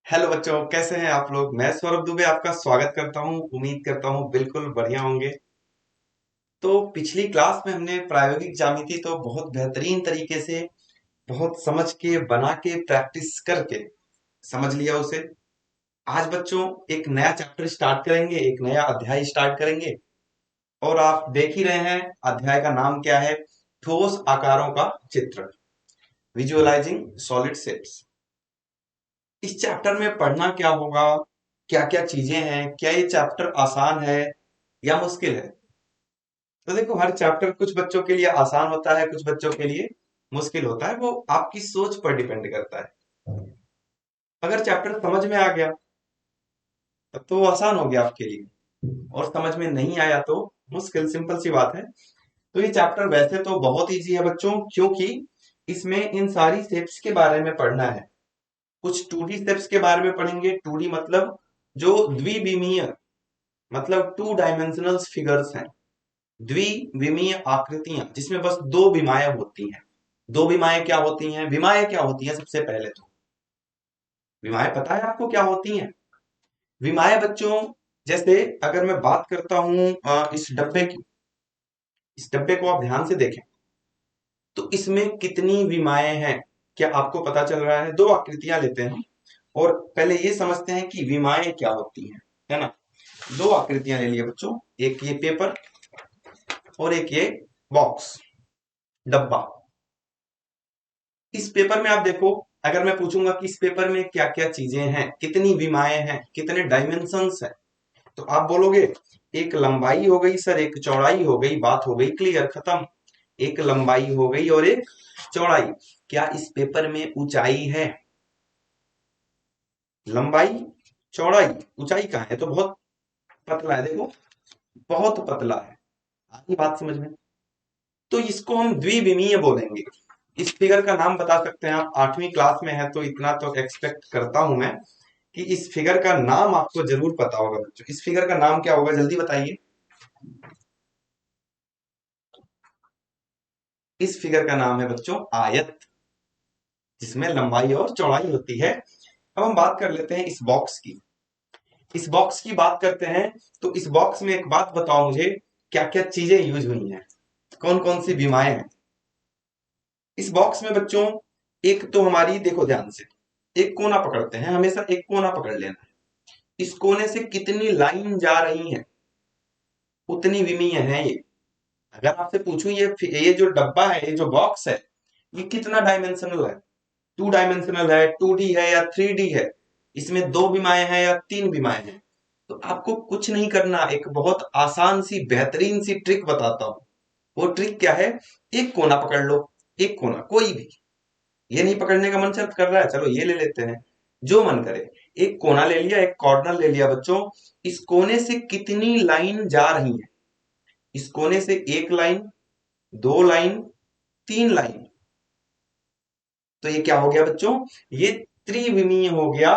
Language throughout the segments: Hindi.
हेलो बच्चों, कैसे हैं आप लोग। मैं सौरभ दुबे आपका स्वागत करता हूं। उम्मीद करता हूं बिल्कुल बढ़िया होंगे। तो पिछली क्लास में हमने प्रायोगिक ज्यामिति तो बहुत बेहतरीन तरीके से, बहुत समझ के, बना के, प्रैक्टिस करके समझ लिया उसे। आज बच्चों एक नया चैप्टर स्टार्ट करेंगे, एक नया अध्याय स्टार्ट करेंगे। और आप देख ही रहे हैं अध्याय का नाम क्या है। ठोस आकारों का चित्रण, विजुअलाइजिंग सॉलिड शेप्स। इस चैप्टर में पढ़ना क्या होगा, क्या क्या चीजें हैं, क्या ये चैप्टर आसान है या मुश्किल है। तो देखो, हर चैप्टर कुछ बच्चों के लिए आसान होता है, कुछ बच्चों के लिए मुश्किल होता है। वो आपकी सोच पर डिपेंड करता है। अगर चैप्टर समझ में आ गया तब तो वो आसान हो गया आपके लिए, और समझ में नहीं आया तो मुश्किल। सिंपल सी बात है। तो ये चैप्टर वैसे तो बहुत इजी है बच्चों, क्योंकि इसमें इन सारी शेप्स के बारे में पढ़ना है। कुछ 2D शेप्स के बारे में पढ़ेंगे। 2D मतलब जो द्विविमीय, मतलब 2 डायमेंशनल फिगर्स हैं। द्विविमीय आकृतियां जिसमें बस दो विमाएं होती हैं। दो विमाएं क्या होती हैं, विमाएं क्या होती हैं, सबसे पहले तो विमाएं पता है आपको क्या होती हैं। विमाएं बच्चों, जैसे अगर मैं बात करता हूं इस डब्बे की, इस डब्बे को आप ध्यान से देखें तो इसमें कितनी विमाएं हैं, क्या आपको पता चल रहा है। दो आकृतियां लेते हैं और पहले ये समझते हैं कि विमाएं क्या होती हैं, है ना। दो आकृतियां ले लिए बच्चों, एक ये पेपर और एक ये बॉक्स, डब्बा। इस पेपर में आप देखो, अगर मैं पूछूंगा कि इस पेपर में क्या क्या चीजें हैं, कितनी विमाएं हैं, कितने डायमेंशंस हैं, तो आप बोलोगे एक लंबाई हो गई सर, एक चौड़ाई हो गई, बात हो गई क्लियर, खत्म। एक लंबाई हो गई और एक चौड़ाई। क्या इस पेपर में ऊंचाई है? लंबाई, चौड़ाई, ऊंचाई कहाँ है? तो बहुत पतला है, देखो बहुत पतला है। आगे बात समझ में। तो इसको हम द्विविमीय बोलेंगे। इस फिगर का नाम बता सकते हैं आप, 8वीं क्लास में है तो इतना तो एक्सपेक्ट करता हूं मैं कि इस फिगर का नाम आपको जरूर पता होगा बच्चों। इस फिगर का नाम क्या होगा, जल्दी बताइए। इस फिगर का नाम है बच्चों आयत, जिसमें लंबाई और चौड़ाई होती है। अब हम बात कर लेते हैं इस बॉक्स की। इस बॉक्स की बात करते हैं तो इस बॉक्स में एक बात बताओ मुझे, क्या क्या चीजें यूज हुई हैं, कौन कौन सी बीमाएं हैं इस बॉक्स में बच्चों। एक तो हमारी, देखो ध्यान से, एक कोना पकड़ते हैं, हमेशा एक कोना पकड़ लेना है। इस कोने से कितनी लाइन जा रही है, उतनी विमीय है ये। अगर आपसे पूछूं ये जो डब्बा है, ये जो बॉक्स है, ये कितना डायमेंशनल है, 2 डायमेंशनल है, 2D है या 3D है, इसमें दो विमाएं हैं या तीन विमाएं हैं। तो आपको कुछ नहीं करना, एक बहुत आसान सी बेहतरीन सी ट्रिक बताता हूं। वो ट्रिक क्या है, एक कोना पकड़ लो, एक कोना कोई भी। ये नहीं पकड़ने का मन चल कर रहा है, चलो ये ले लेते हैं, जो मन करे। एक कोना ले लिया, एक कॉर्नर ले लिया बच्चों। इस कोने से कितनी लाइन जा रही है, इस कोने से एक लाइन, दो लाइन, तीन लाइन। तो ये क्या हो गया बच्चों, ये त्रिविमीय हो गया,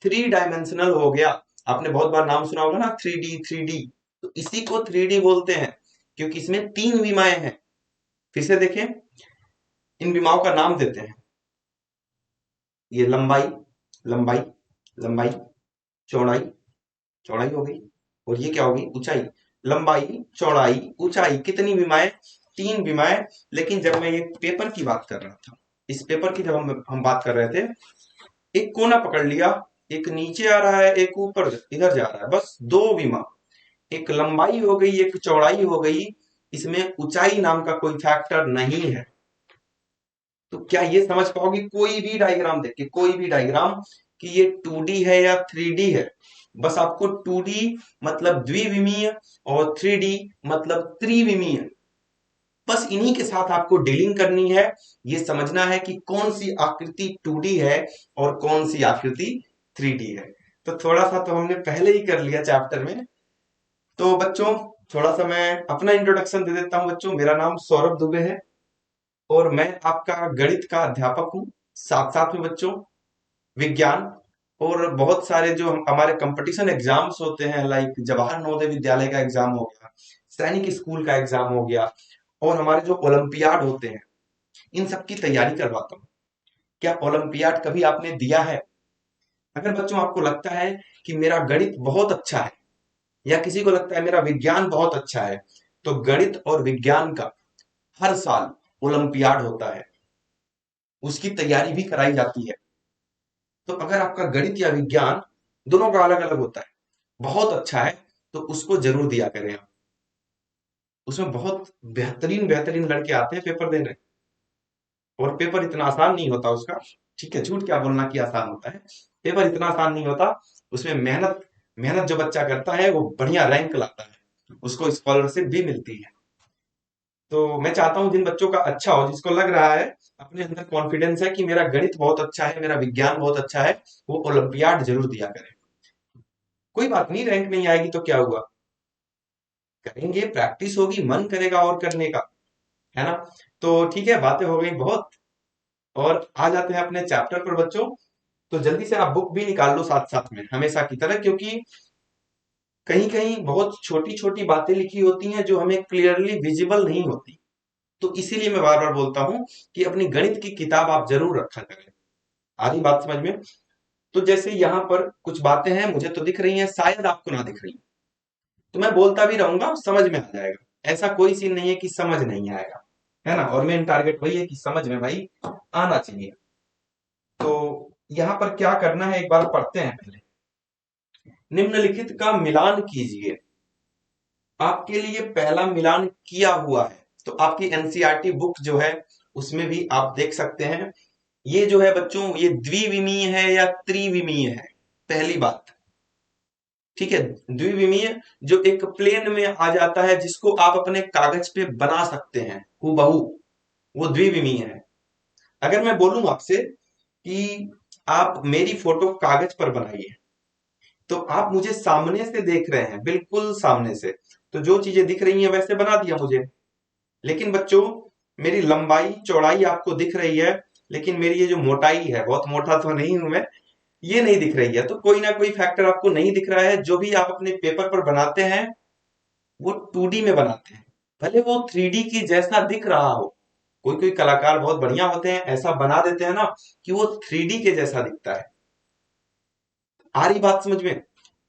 3 डायमेंशनल हो गया। आपने बहुत बार नाम सुना होगा ना, 3D 3D। तो इसी को 3D बोलते हैं, क्योंकि इसमें तीन विमाएं हैं। फिर से देखें, इन विमाओं का नाम देते हैं। ये लंबाई, लंबाई, लंबाई, चौड़ाई, चौड़ाई हो गई, और ये क्या होगी, ऊंचाई। लंबाई, चौड़ाई, ऊंचाई, कितनी विमाएं, तीन विमाएं। लेकिन जब मैं ये पेपर की बात कर रहा था, इस पेपर की जब हम बात कर रहे थे, एक कोना पकड़ लिया, एक नीचे आ रहा है, एक ऊपर इधर जा रहा है, बस दो विमा। एक लंबाई हो गई, एक चौड़ाई हो गई, इसमें ऊंचाई नाम का कोई फैक्टर नहीं है। तो क्या ये समझ पाओगे, कोई भी डायग्राम देख के, कोई भी डायग्राम, कि ये 2D है या 3D है। बस आपको 2D मतलब द्विविमीय और 3D मतलब त्रिविमीय, बस इन्हीं के साथ आपको डीलिंग करनी है। ये समझना है कि कौन सी आकृति 2D है और कौन सी आकृति 3D है। तो थोड़ा सा तो हमने पहले ही कर लिया चैप्टर में। तो बच्चों, थोड़ा सा मैं अपना इंट्रोडक्शन दे देता हूं बच्चों। मेरा नाम सौरभ दुबे है और मैं आपका गणित का अध्यापक हूँ। साथ साथ में बच्चों विज्ञान और बहुत सारे जो हमारे कंपटीशन एग्जाम्स होते हैं, लाइक जवाहर नवोदय विद्यालय का एग्जाम हो गया, सैनिक स्कूल का एग्जाम हो गया, और हमारे जो ओलंपियाड होते हैं, इन सब की तैयारी करवाता हूँ। क्या ओलंपियाड कभी आपने दिया है? अगर बच्चों आपको लगता है कि मेरा गणित बहुत अच्छा है, या किसी को लगता है मेरा विज्ञान बहुत अच्छा है, तो गणित और विज्ञान का हर साल ओलंपियाड होता है, उसकी तैयारी भी कराई जाती है। तो अगर आपका गणित या विज्ञान दोनों का अलग अलग होता है, बहुत अच्छा है, तो उसको जरूर दिया करें आप। उसमें बहुत बेहतरीन बेहतरीन लड़के आते हैं पेपर देने, और पेपर इतना आसान नहीं होता उसका। ठीक है, झूठ क्या बोलना कि आसान होता है, पेपर इतना आसान नहीं होता। उसमें मेहनत मेहनत जो बच्चा करता है वो बढ़िया रैंक लाता है, उसको स्कॉलरशिप भी मिलती है। तो मैं चाहता हूं जिन बच्चों का अच्छा हो, जिसको लग रहा है, अपने अंदर कॉन्फिडेंस है कि मेरा गणित बहुत अच्छा है, मेरा विज्ञान बहुत अच्छा है, वो ओलंपियाड जरूर दिया करें। कोई बात नहीं, रैंक नहीं आएगी तो क्या हुआ, करेंगे, प्रैक्टिस होगी, मन करेगा और करने का, है ना। तो ठीक है, बातें हो गई बहुत, और आ जाते हैं अपने चैप्टर पर बच्चों। तो जल्दी से आप बुक भी निकाल लो साथ साथ में, हमेशा की तरह, क्योंकि कहीं कहीं बहुत छोटी छोटी बातें लिखी होती हैं जो हमें क्लियरली विजिबल नहीं होती। तो इसीलिए मैं बार बार बोलता हूं कि अपनी गणित की किताब आप जरूर रखा करें। आ रही बात समझ में? तो जैसे यहाँ पर कुछ बातें हैं, मुझे तो दिख रही हैं, शायद आपको ना दिख रही, तो मैं बोलता भी रहूंगा, समझ में आ जाएगा। ऐसा कोई सीन नहीं है कि समझ नहीं आएगा, है ना। और मेन टारगेट वही है कि समझ में भाई आना चाहिए। तो यहाँ पर क्या करना है, एक बार पढ़ते हैं पहले। निम्नलिखित का मिलान कीजिए। आपके लिए पहला मिलान किया हुआ है, तो आपकी एनसीईआरटी बुक जो है उसमें भी आप देख सकते हैं। ये जो है बच्चों, ये द्विविमीय है या त्रिविमीय है, पहली बात। ठीक है, द्विविमीय जो एक प्लेन में आ जाता है, जिसको आप अपने कागज पे बना सकते हैं हूबहू, वो द्विविमीय है। अगर मैं बोलूं आपसे कि आप मेरी फोटो कागज पर बनाइए, तो आप मुझे सामने से देख रहे हैं, बिल्कुल सामने से, तो जो चीजें दिख रही हैं वैसे बना दिया मुझे। लेकिन बच्चों, मेरी लंबाई चौड़ाई आपको दिख रही है, लेकिन मेरी ये जो मोटाई है, बहुत मोटा तो नहीं हूं मैं, ये नहीं दिख रही है। तो कोई ना कोई फैक्टर आपको नहीं दिख रहा है। जो भी आप अपने पेपर पर बनाते हैं वो 2D में बनाते हैं, भले वो 3D की जैसा दिख रहा हो। कोई कोई कलाकार बहुत बढ़िया होते हैं, ऐसा बना देते हैं ना कि वो 3D के जैसा दिखता है। आ रही बात समझ में?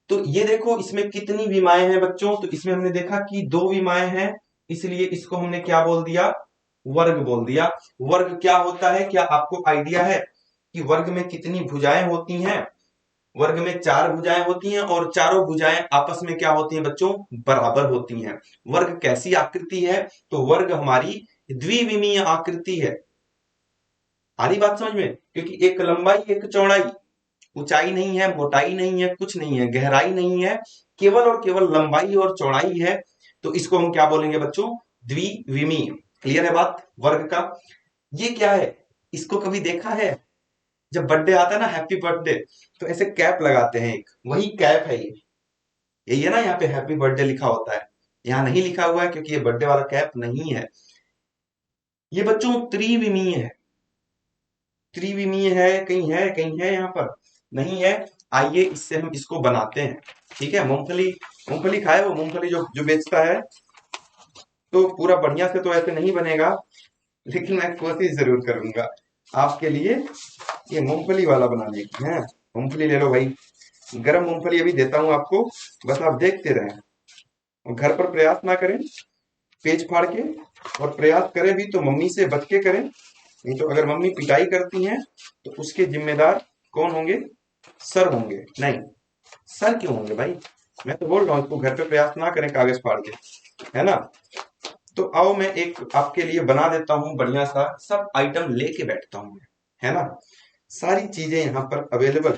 तो ये देखो, इसमें कितनी विमाएं हैं बच्चों, तो इसमें हमने देखा कि 2 विमाएं हैं, इसलिए इसको हमने क्या बोल दिया, वर्ग बोल दिया। वर्ग क्या होता है, क्या आपको आइडिया है कि वर्ग में कितनी भुजाएं होती हैं? वर्ग में 4 भुजाएं होती हैं, और चारों भुजाएं आपस में क्या होती हैं बच्चों, बराबर होती हैं। वर्ग कैसी आकृति है, तो वर्ग हमारी द्विविमीय आकृति है। आ रही बात समझ में? क्योंकि एक लंबाई एक चौड़ाई, ऊंचाई नहीं है, मोटाई नहीं है, कुछ नहीं है, गहराई नहीं है, केवल और केवल लंबाई और चौड़ाई है। तो इसको हम क्या बोलेंगे बच्चों, द्विविमीय। क्लियर है बात वर्ग का? ये क्या है, इसको कभी देखा है? जब बर्थडे आता है ना, हैप्पी बर्थडे, तो ऐसे कैप लगाते हैं, एक वही कैप है ये। यही है ना, यहाँ पे हैप्पी बर्थडे लिखा होता है, यहाँ नहीं लिखा हुआ है क्योंकि ये बर्थडे वाला कैप नहीं है। ये बच्चों त्रिविमीय है, त्रिविमीय है, कहीं है यहाँ पर, नहीं है। आइए इससे हम इसको बनाते हैं। ठीक है, मूंगफली, मूंगफली खाए, वो मूंगफली जो जो बेचता है, तो पूरा बढ़िया से तो ऐसे नहीं बनेगा, लेकिन मैं कोशिश जरूर करूंगा आपके लिए ये मूंगफली वाला बनाने की है। मूंगफली ले लो भाई, गरम मूंगफली अभी देता हूं आपको, बस आप देखते रहें, और घर पर प्रयास ना करें पेज फाड़ के, और प्रयास करें भी तो मम्मी से बच के करें, नहीं तो अगर मम्मी पिटाई करती हैं तो उसके जिम्मेदार कौन होंगे, सर होंगे। नहीं, सर क्यों होंगे भाई, मैं तो बोल रहा हूँ इसको घर पे प्रयास ना करें कागज फाड़ के, है ना। तो आओ मैं एक आपके लिए बना देता हूँ बढ़िया सा, सब आइटम लेके बैठता हूँ, है ना। सारी चीजें यहाँ पर अवेलेबल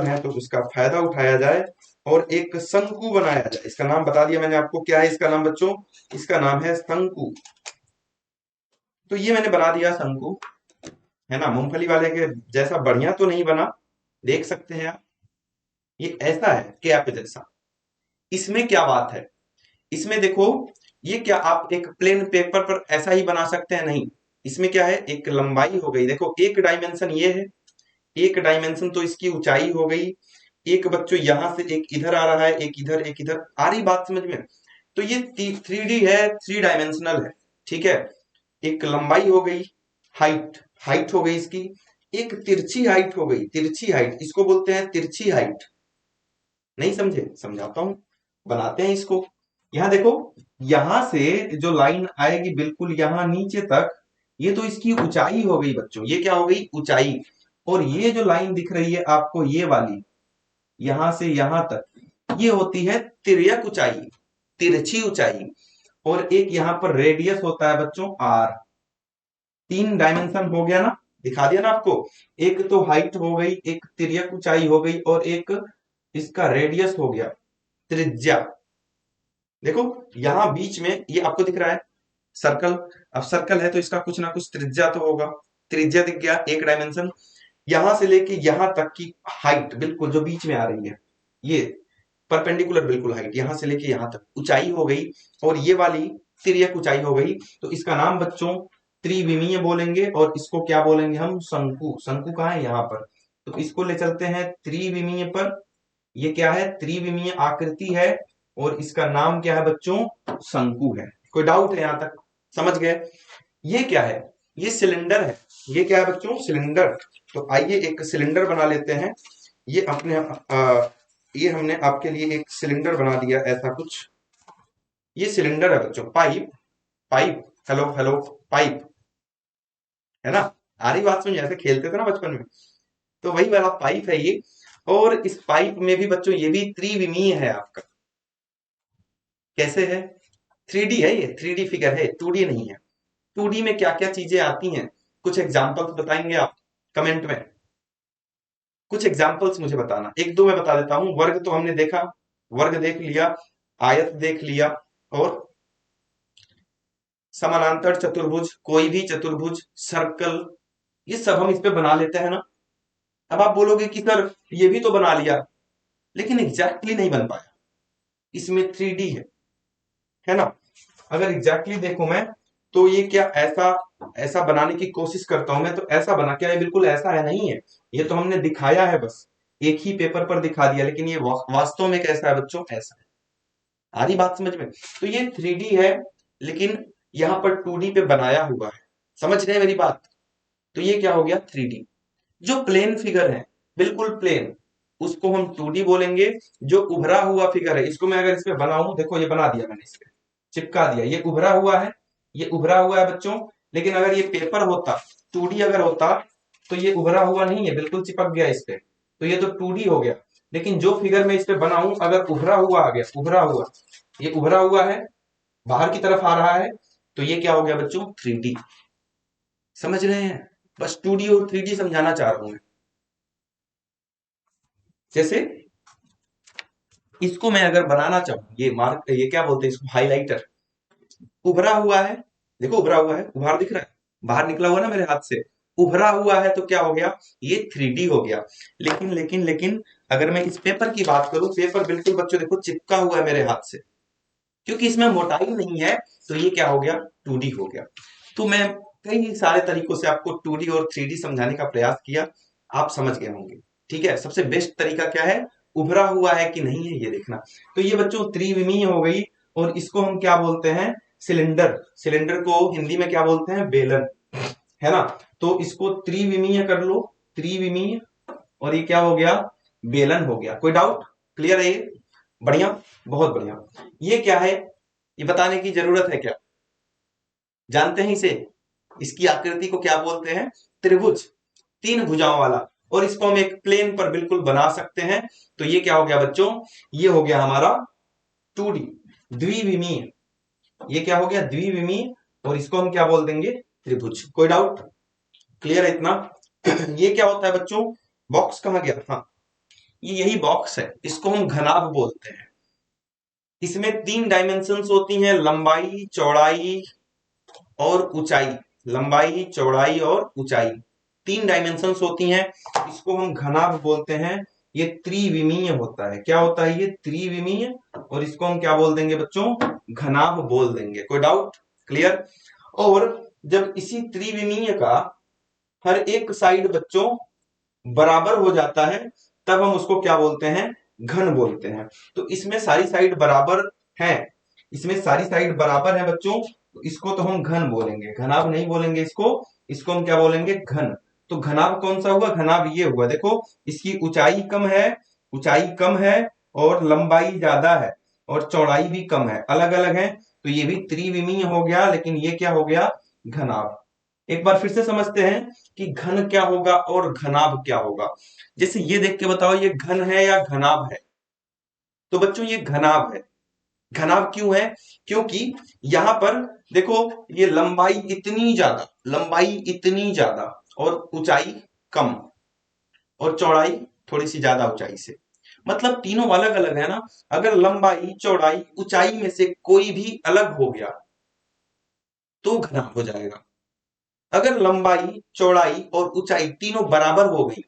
है, तो उसका फायदा उठाया जाए और एक शंकु बनाया जाए। इसका नाम बता दिया मैंने आपको, क्या है इसका नाम बच्चों, इसका नाम है शंकु। तो ये मैंने बना दिया शंकु, है ना। मूंगफली वाले के जैसा बढ़िया तो नहीं बना, देख सकते हैं आप, ये ऐसा है कैप जैसा। इसमें क्या बात है, इसमें देखो, ये क्या आप एक प्लेन पेपर पर ऐसा ही बना सकते हैं? नहीं, इसमें क्या है, एक लंबाई हो गई, देखो एक डायमेंशन ये है, एक डायमेंशन तो इसकी ऊंचाई हो गई, एक बच्चों यहां से एक इधर आ रहा है, एक इधर एक इधर। आ रही बात समझ में? तो ये 3D है, 3 डायमेंशनल है। ठीक है, एक लंबाई हो गई, हाइट हाइट हो गई इसकी, एक तिरछी हाइट हो गई, तिरछी हाइट, इसको बोलते हैं तिरछी हाइट। नहीं समझे? समझाता हूं, बनाते हैं इसको। यहां देखो, यहां से जो लाइन आएगी बिल्कुल यहां नीचे तक, ये तो इसकी ऊंचाई हो गई बच्चों, ये क्या हो गई? ऊंचाई। और ये जो लाइन दिख रही है आपको, ये वाली, यहां से यहां तक, ये होती है तिर्यक ऊंचाई, तिरछी ऊंचाई। और एक यहां पर रेडियस होता है बच्चों आर। तीन डायमेंशन हो गया ना, दिखा दिया ना आपको। एक तो हाइट हो गई, एक तिर्यक ऊंचाई हो गई, और एक इसका रेडियस हो गया, त्रिज्या। देखो यहां बीच में ये आपको दिख रहा है सर्कल। अब सर्कल है तो इसका कुछ ना कुछ त्रिज्या तो होगा, त्रिज्या दिख गया, एक डायमेंशन। यहां से लेके यहां तक की हाइट बिल्कुल जो बीच में आ रही है, ये परपेंडिकुलर बिल्कुल हाइट, यहां से लेके यहां तक ऊंचाई हो गई। और ये वाली तिर्यक ऊंचाई हो गई। तो इसका नाम बच्चों त्रिविमीय बोलेंगे, और इसको क्या बोलेंगे हम? शंकु। शंकु कहाँ है? यहाँ पर। तो इसको ले चलते हैं त्रिविमीय पर। ये क्या है? त्रिविमीय आकृति है, और इसका नाम क्या है बच्चों? शंकु है। कोई डाउट है यहाँ तक? समझ गए? ये क्या है? ये सिलेंडर है। ये क्या है बच्चों? सिलेंडर। तो आइए एक सिलेंडर बना लेते हैं। ये अपने ये हमने आपके लिए एक सिलेंडर बना दिया ऐसा कुछ। ये सिलेंडर है बच्चों, pipe. Pipe, hello hello, pipe है ना? आ रही बात? समझ? ऐसे खेलते थे ना बचपन में, तो वही वाला पाइप है ये। और इस पाइप में भी बच्चों ये भी त्रिविमीय है आपका। कैसे है? 3D है ये, 3D फिगर है, 2D नहीं है। 2D में क्या क्या चीजें आती हैं, कुछ एग्जाम्पल्स बताएंगे आप कमेंट में? कुछ एग्जाम्पल्स मुझे बताना, एक दो मैं बता देता हूं। वर्ग तो हमने देखा, वर्ग देख लिया, आयत देख लिया, और समानांतर चतुर्भुज, कोई भी चतुर्भुज, सर्कल, ये सब हम इस पे बना लेते हैं ना। अब आप बोलोगे कि सर ये भी तो बना लिया, लेकिन एग्जैक्टली नहीं बन पाया, इसमें 3D है ना। अगर एग्जैक्टली देखो मैं, तो ये क्या ऐसा ऐसा बनाने की कोशिश करता हूं मैं, तो ऐसा बना, क्या ये बिल्कुल ऐसा है? नहीं है, ये तो हमने दिखाया है बस, एक ही पेपर पर दिखा दिया, लेकिन ये वास्तव में कैसा है बच्चों? ऐसा है। आ रही बात समझ में? तो ये 3D है, लेकिन यहाँ पर 2D पे बनाया हुआ है। समझ रहे हैं मेरी बात? तो ये क्या हो गया? 3D। जो प्लेन फिगर है, बिल्कुल प्लेन, उसको हम 2D बोलेंगे। जो उभरा हुआ फिगर है, इसको मैं अगर इस पे बनाऊं, देखो ये बना दिया मैंने, इस पे चिपका दिया, ये उभरा हुआ है, ये उभरा हुआ है बच्चों। लेकिन अगर ये पेपर होता, 2D अगर होता, तो ये उभरा हुआ नहीं है, बिल्कुल चिपक गया इस पे, तो ये तो 2D हो गया। लेकिन जो फिगर मैं इस पे बनाऊं, अगर उभरा हुआ आ गया, उभरा हुआ, ये उभरा हुआ है, बाहर की तरफ आ रहा है, तो ये क्या हो गया बच्चों? 3D। समझ रहे हैं? बस 2D और 3D समझाना चाह रहा हूं मैं। जैसे इसको मैं अगर बनाना चाहूं, ये मार्क, ये क्या बोलते हैं इसको? हाइलाइटर। उभरा हुआ है, देखो उभरा हुआ है, उभार दिख रहा है, बाहर निकला हुआ ना मेरे हाथ से, उभरा हुआ है, तो क्या हो गया? ये 3D हो गया। लेकिन अगर मैं इस पेपर की बात करूं, पेपर बिल्कुल बच्चों देखो चिपका हुआ है मेरे हाथ से, क्योंकि इसमें मोटाई नहीं है, तो ये क्या हो गया? 2D हो गया। तो मैं कई सारे तरीकों से आपको 2D और 3D समझाने का प्रयास किया, आप समझ गए होंगे। ठीक है, सबसे बेस्ट तरीका क्या है? उभरा हुआ है कि नहीं है ये देखना। तो ये बच्चों त्रिविमीय हो गई, और इसको हम क्या बोलते हैं? सिलेंडर। सिलेंडर को हिंदी में क्या बोलते हैं? बेलन, है ना। तो इसको त्रिविमीय कर लो, त्रिविमीय, और ये क्या हो गया? बेलन हो गया। कोई डाउट? क्लियर है ये? बढ़िया, बहुत बढ़िया। ये क्या है, ये बताने की जरूरत है क्या? जानते हैं इसे? इसकी आकृति को क्या बोलते हैं? त्रिभुज, तीन भुजाओं वाला। और इसको हम एक प्लेन पर बिल्कुल बना सकते हैं। तो ये क्या हो गया बच्चों? ये हो गया हमारा 2D, द्विविमीय। ये क्या हो गया? द्विविमीय। और इसको हम क्या बोल देंगे? त्रिभुज। कोई डाउट? क्लियर है इतना? ये क्या होता है बच्चों? बॉक्स कहां गया? हाँ, ये यही बॉक्स है, इसको हम घनाभ बोलते हैं। इसमें तीन डायमेंशंस होती हैं, लंबाई, चौड़ाई और ऊंचाई। लंबाई, चौड़ाई और ऊंचाई, तीन डायमेंशंस होती हैं। इसको हम घनाभ बोलते हैं। ये त्रिविमीय होता है। क्या होता है ये? त्रिविमीय। और इसको हम क्या बोल देंगे बच्चों? घनाभ बोल देंगे। कोई डाउट? क्लियर? और जब इसी त्रिविमीय का हर एक साइड बच्चों बराबर हो जाता है, तब हम उसको क्या बोलते हैं? घन बोलते हैं। तो इसमें सारी साइड बराबर है, इसमें सारी साइड बराबर है बच्चों, तो इसको तो हम घन बोलेंगे, घनाभ नहीं बोलेंगे इसको। इसको हम क्या बोलेंगे? घन। तो घनाभ कौन सा हुआ? घनाभ ये हुआ, देखो इसकी ऊंचाई कम है, ऊंचाई कम है और लंबाई ज्यादा है और चौड़ाई भी कम है, अलग अलग है, तो ये भी त्रिविमीय हो गया, लेकिन ये क्या हो गया? घनाभ। एक बार फिर से समझते हैं कि घन क्या होगा और घनाभ क्या होगा। जैसे ये देख के बताओ, ये घन है या घनाभ है? तो बच्चों ये घनाभ है। घनाभ क्यों है? क्योंकि यहां पर देखो, ये लंबाई इतनी ज्यादा और ऊंचाई कम, और चौड़ाई थोड़ी सी ज्यादा ऊंचाई से, मतलब तीनों अलग अलग है ना। अगर लंबाई चौड़ाई ऊंचाई में से कोई भी अलग हो गया तो घनाभ हो जाएगा। अगर लंबाई चौड़ाई और ऊंचाई तीनों बराबर हो गई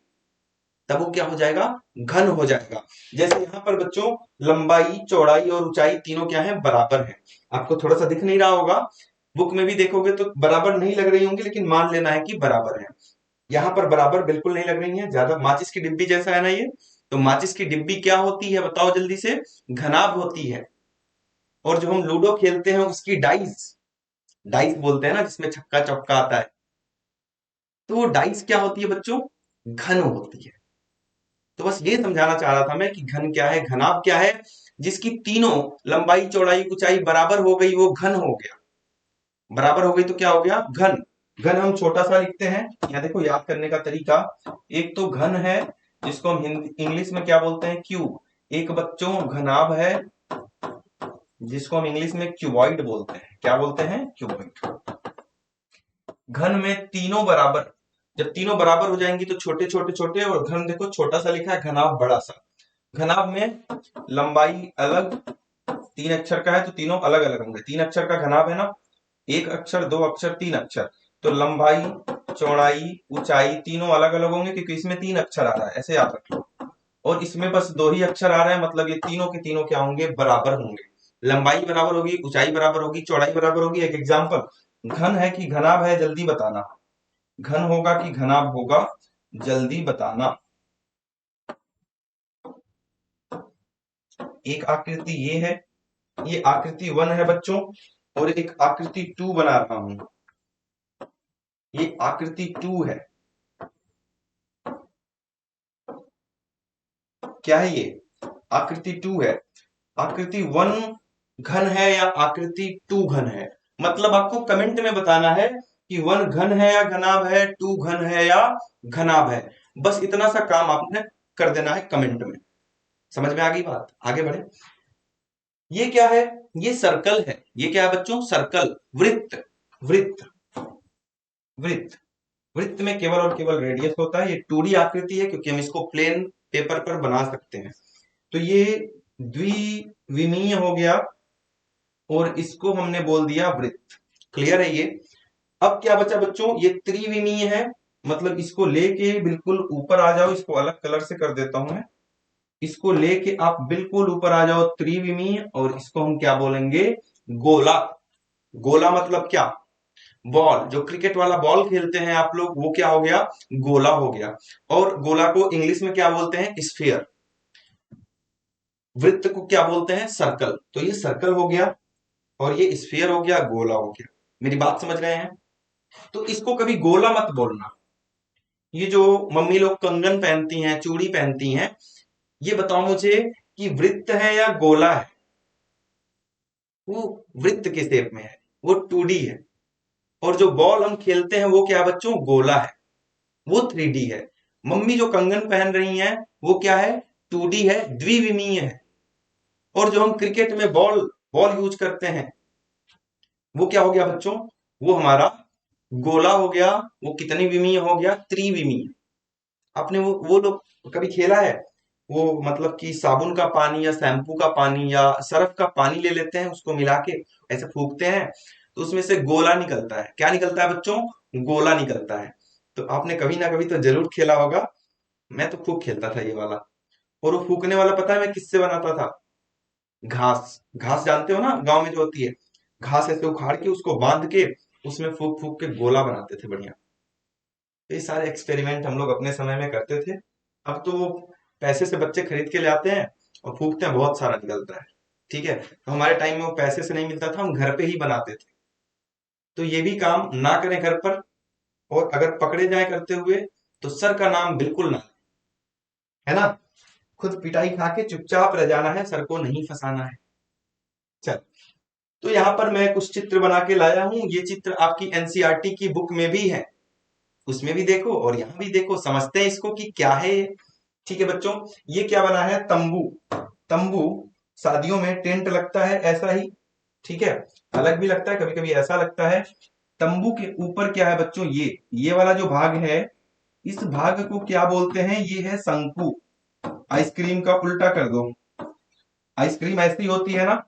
तब वो क्या हो जाएगा? घन हो जाएगा। जैसे यहां पर बच्चों लंबाई चौड़ाई और ऊंचाई तीनों क्या है? बराबर है। आपको थोड़ा सा दिख नहीं रहा होगा, बुक में भी देखोगे तो बराबर नहीं लग रही होंगी, लेकिन मान लेना है कि बराबर है। यहाँ पर बराबर बिल्कुल नहीं लग रही है, ज्यादा माचिस की डिब्बी जैसा है ना ये। तो माचिस की डिब्बी क्या होती है बताओ जल्दी से? घनाभ होती है। और जो हम लूडो खेलते हैं उसकी डाइस, डाइस बोलते हैं ना जिसमें छक्का चौका आता है, तो वो डाइस क्या होती है बच्चों? घन होती है। तो बस ये समझाना चाह रहा था मैं कि घन क्या है, घनाभ क्या है। जिसकी तीनों लंबाई चौड़ाई ऊंचाई बराबर हो गई वो घन हो गया। बराबर हो गई तो क्या हो गया? घन। घन हम छोटा सा लिखते हैं, यहाँ देखो याद करने का तरीका। एक तो घन है जिसको हम हिंदी इंग्लिश में क्या बोलते हैं? क्यूब। एक बच्चों घनाभ है जिसको हम इंग्लिश में क्यूबॉइड बोलते हैं। क्या बोलते हैं? क्यूबॉइड। घन में तीनों बराबर, जब तीनों बराबर हो जाएंगी तो छोटे छोटे छोटे, और घन देखो छोटा सा लिखा है, घनाभ बड़ा सा। घनाभ में लंबाई अलग, 3 अक्षर का है तो तीनों अलग अलग होंगे। 3 अक्षर का घनाभ है ना, 1 अक्षर 2 अक्षर 3 अक्षर, तो लंबाई चौड़ाई ऊंचाई तीनों अलग अलग होंगे क्योंकि इसमें 3 अक्षर आ रहा है, ऐसे याद रख लो। और इसमें बस 2 ही अक्षर आ रहे हैं, मतलब ये तीनों के तीनों क्या होंगे? बराबर होंगे। लंबाई बराबर होगी, ऊंचाई बराबर होगी, चौड़ाई बराबर होगी। एक एग्जाम्पल, घन है कि घनाभ है जल्दी बताना। घन होगा कि घनाभ होगा, जल्दी बताना। एक आकृति ये है, ये आकृति 1 है बच्चों, और एक आकृति 2 बना रहा हूं, ये आकृति 2 है। क्या है ये? आकृति 2 है। आकृति 1 घन है या आकृति 2 घन है? मतलब आपको कमेंट में बताना है कि 1 घन है या घनाभ है, 2 घन है या घनाभ है। बस इतना सा काम आपने कर देना है कमेंट में। समझ में आ गई बात? आगे बढ़े। ये क्या है? ये सर्कल है। ये क्या है बच्चों? सर्कल, वृत्त। वृत्त, वृत्त। वृत्त में केवल और केवल रेडियस होता है। ये 2D आकृति है क्योंकि हम इसको प्लेन पेपर पर बना सकते हैं। तो ये द्विविमीय हो गया और इसको हमने बोल दिया वृत्त। क्लियर है ये? अब क्या बचा बच्चों? ये त्रिविमीय है, मतलब इसको लेके बिल्कुल ऊपर आ जाओ। इसको अलग कलर से कर देता हूं मैं। इसको लेके आप बिल्कुल ऊपर आ जाओ, त्रिविमीय, और इसको हम क्या बोलेंगे? गोला। गोला मतलब क्या? बॉल, जो क्रिकेट वाला बॉल खेलते हैं आप लोग, वो क्या हो गया? गोला हो गया। और गोला को इंग्लिश में क्या बोलते हैं? स्फीयर। वृत्त को क्या बोलते हैं? सर्कल। तो ये सर्कल हो गया और ये स्फीयर हो गया, गोला हो गया। मेरी बात समझ रहे हैं? तो इसको कभी गोला मत बोलना। ये जो मम्मी लोग कंगन पहनती हैं, चूड़ी पहनती हैं, ये बताओ मुझे कि वृत्त है या गोला है? वो वृत्त के शेप में है, वो 2D है। और जो बॉल हम खेलते हैं वो क्या है बच्चों? गोला है, वो 3D है। मम्मी जो कंगन पहन रही हैं वो क्या है? 2D है, द्विविमीय है। और जो हम क्रिकेट में बॉल बॉल यूज करते हैं वो क्या हो गया बच्चों? वो हमारा गोला हो गया। वो कितनी विमीय हो गया? त्रिविमीय। आपने वो लोग कभी खेला है? वो मतलब कि साबुन का पानी या शैम्पू का पानी या सर्फ का पानी ले लेते हैं, उसको मिला के ऐसे फूकते हैं, तो उसमें से गोला निकलता है। क्या निकलता है बच्चों? गोला निकलता है। तो आपने कभी ना कभी तो जरूर खेला होगा। मैं तो खूब खेलता था ये वाला। और वो फूकने वाला पता है मैं किससे बनाता था? घास। घास जानते हो ना, गांव में जो होती है, घास ऐसे उखाड़ के उसको बांध के उसमें फूक फूक के गोला बनाते थे बढ़िया। ये सारे एक्सपेरिमेंट हम लोग अपने समय में करते थे। अब तो पैसे से बच्चे खरीद के ले आते हैं और फूकते हैं, बहुत सारा निकलता है। ठीक है, तो हमारे टाइम में वो पैसे से नहीं मिलता था, हम घर पे ही बनाते थे। तो ये भी काम ना करें घर पर, और अगर पकड़े जाए करते हुए तो सर का नाम बिल्कुल ना, है ना, खुद पिटाई खा के चुपचाप रह जाना है, सर को नहीं फंसाना है। चल, तो यहाँ पर मैं कुछ चित्र बना के लाया हूं, ये चित्र आपकी एनसीईआरटी की बुक में भी है, उसमें भी देखो और यहाँ भी देखो, समझते हैं इसको कि क्या है ये। ठीक है बच्चों, ये क्या बना है, तंबू। तंबू शादियों में टेंट लगता है ऐसा ही, ठीक है, अलग भी लगता है, कभी कभी ऐसा लगता है। तंबू के ऊपर क्या है बच्चों, ये वाला जो भाग है, इस भाग को क्या बोलते हैं, ये है शंकु। आइसक्रीम का उल्टा कर दो, आइसक्रीम ऐसी होती है ना,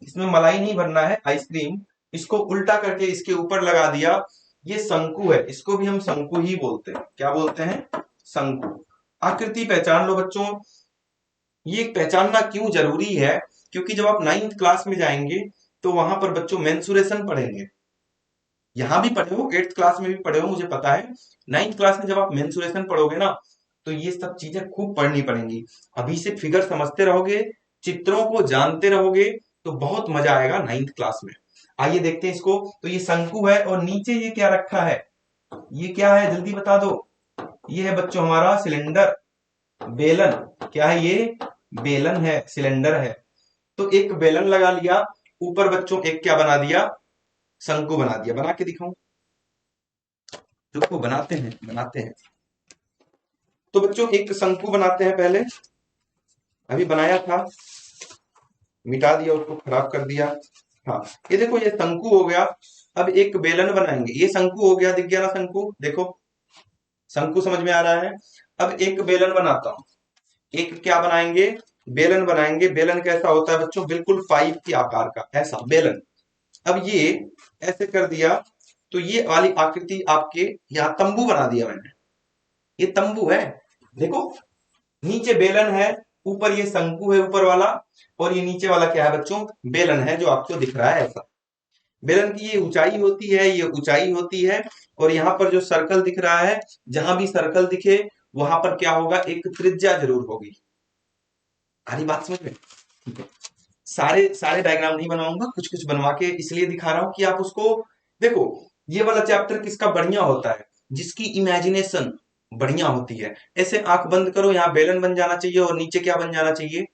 इसमें मलाई नहीं भरना है, आइसक्रीम, इसको उल्टा करके इसके ऊपर लगा दिया, ये शंकु है, इसको भी हम शंकु ही बोलते हैं। क्या बोलते हैं, शंकु। आकृति पहचान लो बच्चों, ये पहचानना क्यों जरूरी है, क्योंकि जब आप 9th क्लास में जाएंगे तो वहां पर बच्चों मेंसुरेशन पढ़ेंगे, यहां भी पढ़े हो, 8th क्लास में भी पढ़े हो मुझे पता है, 9th क्लास में जब आप मेंसुरेशन पढ़ोगे ना, तो ये सब चीजें खूब पढ़नी पड़ेंगी। अभी से फिगर समझते रहोगे, चित्रों को जानते रहोगे, तो बहुत मजा आएगा 9th क्लास में। आइए देखते हैं इसको, तो ये शंकु है और नीचे ये क्या रखा है, ये क्या है जल्दी बता दो, ये है बच्चों हमारा सिलेंडर, बेलन। क्या है ये, बेलन है, सिलेंडर है। तो एक बेलन लगा लिया, ऊपर बच्चों एक क्या बना दिया, शंकु बना दिया। बना के दिखाऊं, देखो बनाते हैं बनाते हैं। तो बच्चों एक शंकु बनाते हैं पहले, अभी बनाया था, मिटा दिया उसको, खराब कर दिया। हाँ, ये देखो ये शंकु हो गया। अब एक बेलन बनाएंगे, ये शंकु हो गया, दिख गया ना शंकु, देखो शंकु समझ में आ रहा है। अब एक बेलन बनाता हूं, एक क्या बनाएंगे, बेलन बनाएंगे। बेलन कैसा होता है बच्चों, बिल्कुल पाइप के आकार का ऐसा बेलन। अब ये ऐसे कर दिया, तो ये वाली आकृति आपके यहाँ तंबू बना दिया मैंने, ये तंबू है। देखो नीचे बेलन है, ऊपर ये शंकु है ऊपर वाला, और ये नीचे वाला क्या है बच्चों, बेलन है, जो आपको दिख रहा है ऐसा। बेलन की ये ऊंचाई होती है, ये ऊंचाई होती है, और यहाँ पर जो सर्कल दिख रहा है, जहां भी सर्कल दिखे वहां पर क्या होगा, एक त्रिज्या जरूर होगी। आ रही बात समझ में, ठीक है। सारे सारे डायग्राम नहीं बनवाऊंगा, कुछ कुछ बनवा के इसलिए दिखा रहा हूं कि आप उसको देखो। ये वाला चैप्टर किसका बढ़िया होता है, जिसकी इमेजिनेशन बढ़िया होती है। ऐसे आंख बंद करो, यहाँ बेलन बन जाना चाहिए और नीचे क्या बन जाना चाहिए,